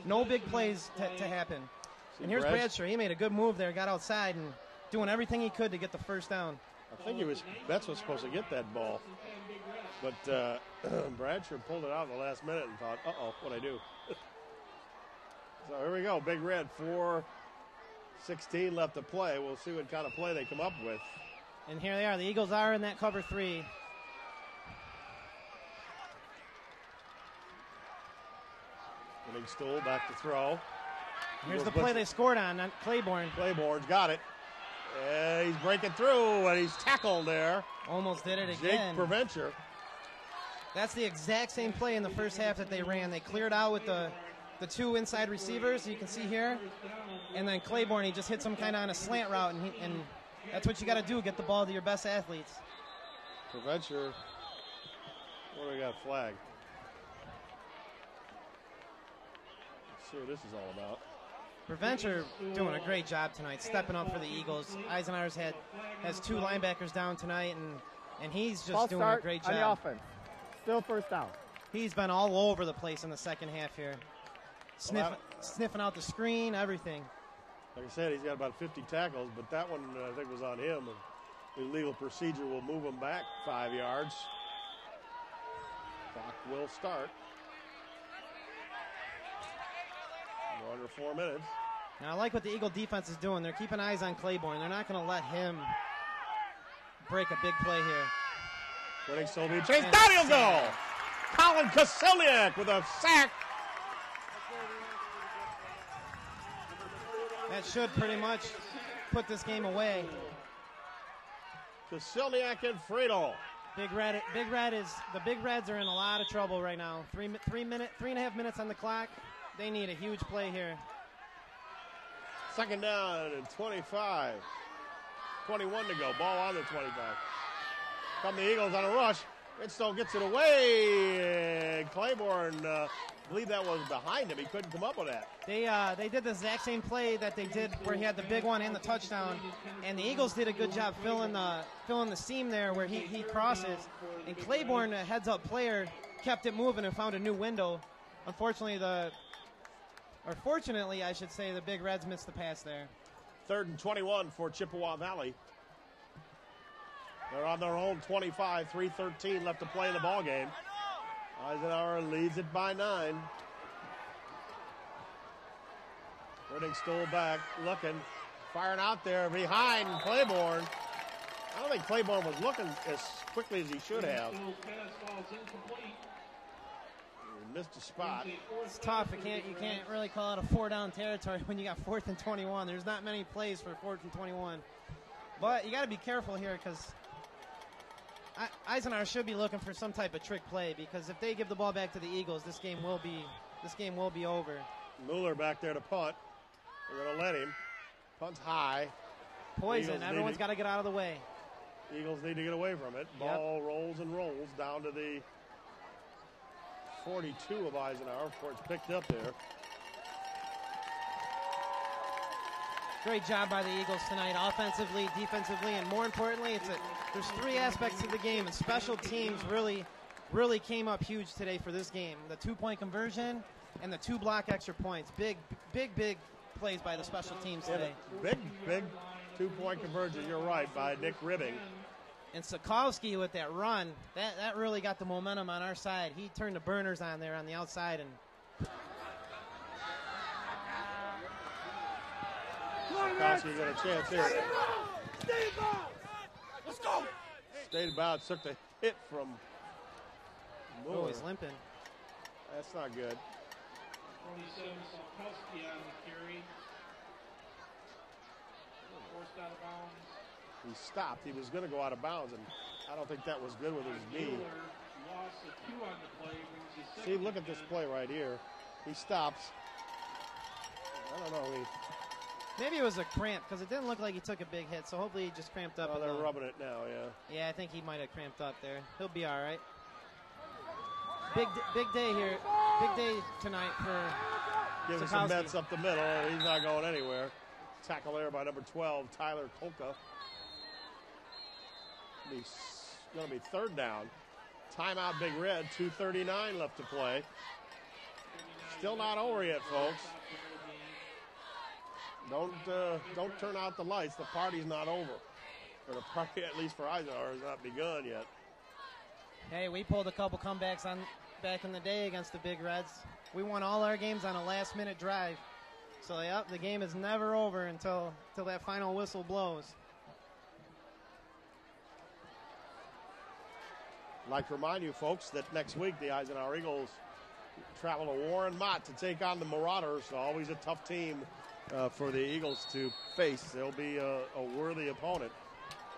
no big plays to happen. And here's Bradshaw. He made a good move there, got outside and doing everything he could to get the first down. I think Betts was supposed to get that ball. But Bradshaw pulled it out in the last minute and thought, what'd I do? So here we go. Big Red, 4:16 left to play. We'll see what kind of play they come up with. And here they are. The Eagles are in that cover 3. Big Stool back to throw. Here's the play they scored on Claiborne. Claiborne's got it. He's breaking through, and he's tackled there. Almost did it Jake again. Preventure. That's the exact same play in the first half that they ran. They cleared out with the 2 inside receivers, you can see here. And then Claiborne, he just hits him kind of on a slant route, and that's what you got to do, get the ball to your best athletes. Preventure. What do we got flagged? Let's see what this is all about. Preventure doing a great job tonight, stepping up for the Eagles. Eisenhower's has 2 linebackers down tonight, and he's just doing a great job. On the offense. Still first down. He's been all over the place in the second half here. Sniffing out the screen, everything. Like I said, he's got about 50 tackles, but that one I think was on him. The legal procedure will move him back 5 yards. Clock will start. We're under 4 minutes. Now, I like what the Eagle defense is doing. They're keeping eyes on Claiborne. They're not going to let him break a big play here. Winning Sylvia Chase. Down he'll go! Colin Kaselniak with a sack. That should pretty much put this game away. Kaselniak and Friedel. The Big Reds are in a lot of trouble right now. 3.5 minutes on the clock. They need a huge play here. Second down and 25. 21 to go. Ball on the 25. Come the Eagles on a rush. Redstone gets it away. And Claiborne, I believe that was behind him. He couldn't come up with that. They did the exact same play that they did where he had the big one and the touchdown. And the Eagles did a good job filling the seam there where he crosses. And Claiborne, a heads-up player, kept it moving and found a new window. Fortunately, I should say, the Big Reds missed the pass there. 3rd and 21 for Chippewa Valley. They're on their own 25, 3:13 left to play in the ball game. Eisenhower leads it by 9. Redding stole back, looking, firing out there behind Claiborne. I don't think Claiborne was looking as quickly as he should have. He missed a spot. It's tough. You can't really call it a 4-down territory when you got 4th and 21. There's not many plays for 4th and 21. But you got to be careful here because Eisenhower should be looking for some type of trick play because if they give the ball back to the Eagles, this game will be over. Mueller back there to punt. They're going to let him. Punt's high. Poison. Everyone's got to get out of the way. Eagles need to get away from it. Ball rolls and rolls down to the 42 of Eisenhower before it's picked up there. Great job by the Eagles tonight, offensively, defensively, and more importantly, there's 3 aspects to the game, and special teams really came up huge today for this game. The 2-point conversion and the 2 block extra points. Big plays by the special teams today. Big 2-point conversion, you're right, by Nick Ribbing. And Sokowski with that run, that really got the momentum on our side. He turned the burners on there on the outside. And Sokowski got a chance here. Let's go! Stayed about, took the hit from Mueller. Oh, he's limping. That's not good. 27, Sokowski on the carry. Forced out of bounds. He stopped. He was going to go out of bounds, and I don't think that was good with his knee. Loss of 2 on the play. See, look at this play right here. He stops. I don't know. Maybe it was a cramp because it didn't look like he took a big hit, so hopefully he just cramped up. Oh, they're rubbing it now, yeah. Yeah, I think he might have cramped up there. He'll be all right. Big day here. Big day tonight for Giving some Mets up the middle. He's not going anywhere. Tackle there by number 12, Tyler Kolka. It's going to be 3rd down. Timeout, Big Red. 2:39 left to play. Still not over yet, folks. Don't turn out the lights. The party's not over. Or the party, at least for Eisenhower, has not begun yet. Hey, we pulled a couple comebacks back in the day against the Big Reds. We won all our games on a last-minute drive. So, yep, the game is never over until that final whistle blows. I'd like to remind you, folks, that next week the Eisenhower Eagles travel to Warren Mott to take on the Marauders. Always a tough team for the Eagles to face. They'll be a worthy opponent.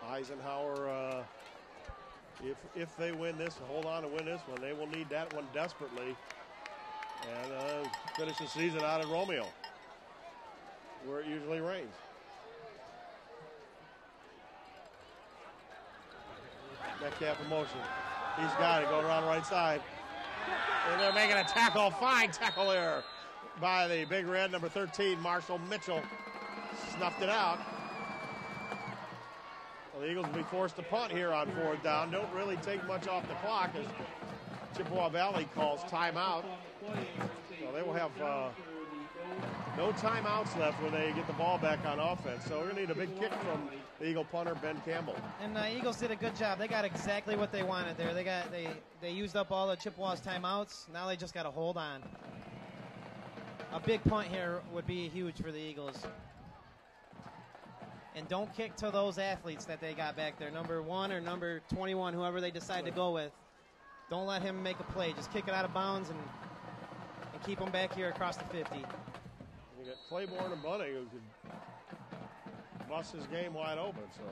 Eisenhower, if they win this, hold on to win this one, they will need that one desperately and finish the season out at Romeo, where it usually rains. Metcalf in motion. He's got it going around the right side. And they're making a tackle. Fine tackle there by the Big Red, number 13, Marshall Mitchell. Snuffed it out. Well, the Eagles will be forced to punt here on 4th down. Don't really take much off the clock as Chippewa Valley calls timeout. So they will have no timeouts left when they get the ball back on offense. So we're going to need a big kick from the Eagle punter, Ben Campbell. And the Eagles did a good job. They got exactly what they wanted there. They used up all the Chippewa's timeouts. Now they just got to hold on. A big punt here would be huge for the Eagles. And don't kick to those athletes that they got back there, number 1 or number 21, whoever they decide to go with. Don't let him make a play. Just kick it out of bounds and keep him back here across the 50. You got Claiborne and Bunning who could bust his game wide open. So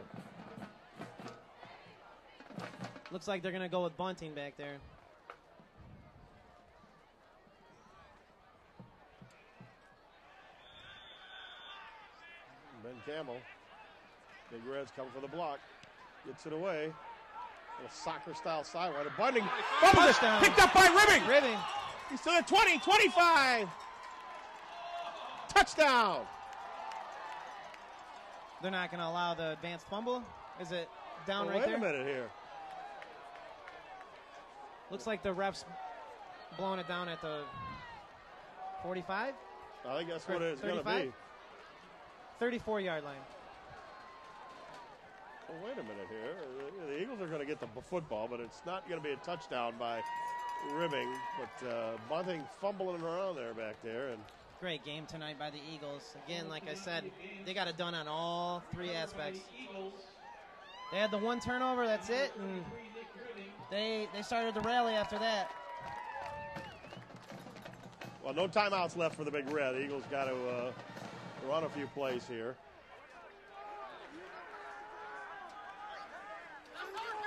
Looks like they're going to go with bunting back there. Ben Campbell. Big Reds coming for the block. Gets it away. Little soccer-style sideline. Bunting. Touchdown. Picked up by Ribbing. Ribbing. He's still at 20, 25. Touchdown. They're not going to allow the advanced fumble. Is it down right wait there? Wait a minute here. Looks like the ref's blowing it down at the 45? I think that's what it's going to be. 34-yard line. Well, wait a minute here. The Eagles are going to get the football, but it's not going to be a touchdown by Ribbing. But Bunting fumbling around there back there. And great game tonight by the Eagles. Again, like I said, they got it done on all three aspects. They had the one turnover, that's it, and they started the rally after that. Well, no timeouts left for the Big Red. The Eagles got to run a few plays here.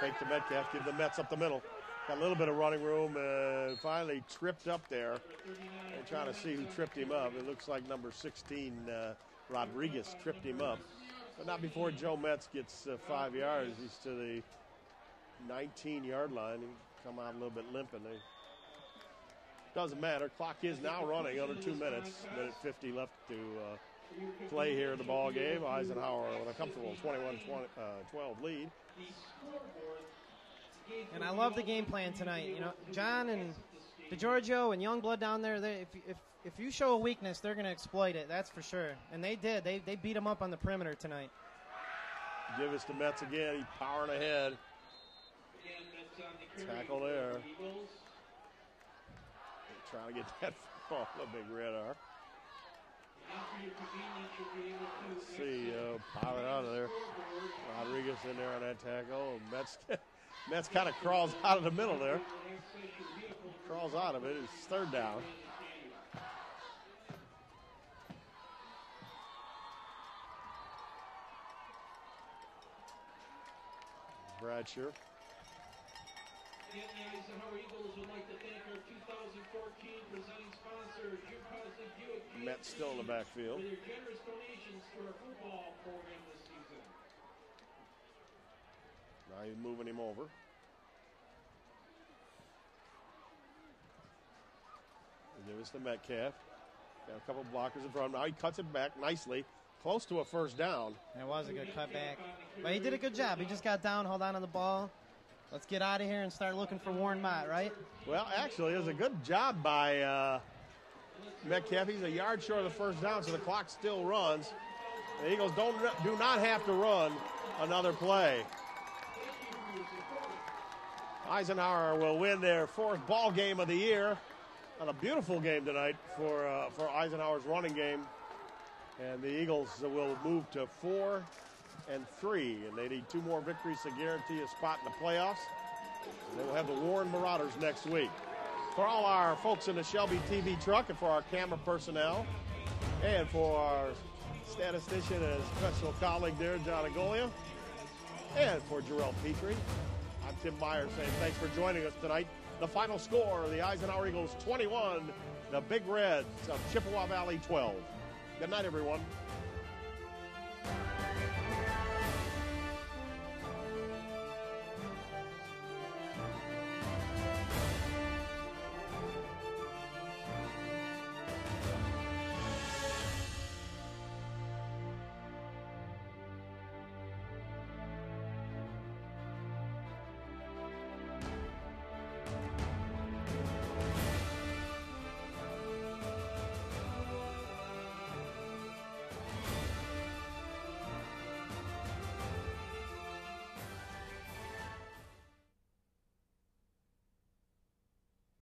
Fake to Metcalf, give the Mets up the middle. Got a little bit of running room. Finally tripped up there. And trying to see who tripped him up. It looks like number 16, Rodriguez, tripped him up. But not before Joe Metz gets 5 yards. He's to the 19-yard line. He come out a little bit limping. Doesn't matter. Clock is now running under 2 minutes. Minute 50 left to play here in the ball game. Eisenhower with a comfortable 21-12 lead. And I love the game plan tonight. You know, John and DeGiorgio and Youngblood down there, if you show a weakness, they're going to exploit it. That's for sure. And they did. They beat them up on the perimeter tanight. Give us to Metz again. He's powering ahead. Tackle there. Trying to get that ball. The Big Red are. Let's see, pilot out of there. Rodriguez in there on that tackle. Metz kind of crawls out of the middle there. Crawls out of it. It's third down. Bradshaw. The Eisenhower Eagles would like to thank our 2014 presenting sponsor, Metz still in the backfield. for their generous donations to our football program this season. Now he's moving him over. Give us the Metcalf. Got a couple blockers in front of him. Now he cuts it back nicely. Close to a first down. It was a good cutback. But he did a good job. He just got down, held on to the ball. Let's get out of here and start looking for Warren Mott, right? Well, actually, it was a good job by Metcalf. He's a yard short of the first down, so the clock still runs. The Eagles do not have to run another play. Eisenhower will win their fourth ball game of the year. And a beautiful game tonight for Eisenhower's running game. And the Eagles will move to 4-3, and they need 2 more victories to guarantee a spot in the playoffs. They will have the Warren Marauders next week. For all our folks in the Shelby TV truck, and for our camera personnel, and for our statistician and special colleague there, John Agolia, and for Jarrell Petrie, I'm Tim Meyer saying thanks for joining us tonight. The final score, the Eisenhower Eagles 21, the Big Reds of Chippewa Valley 12. Good night, everyone.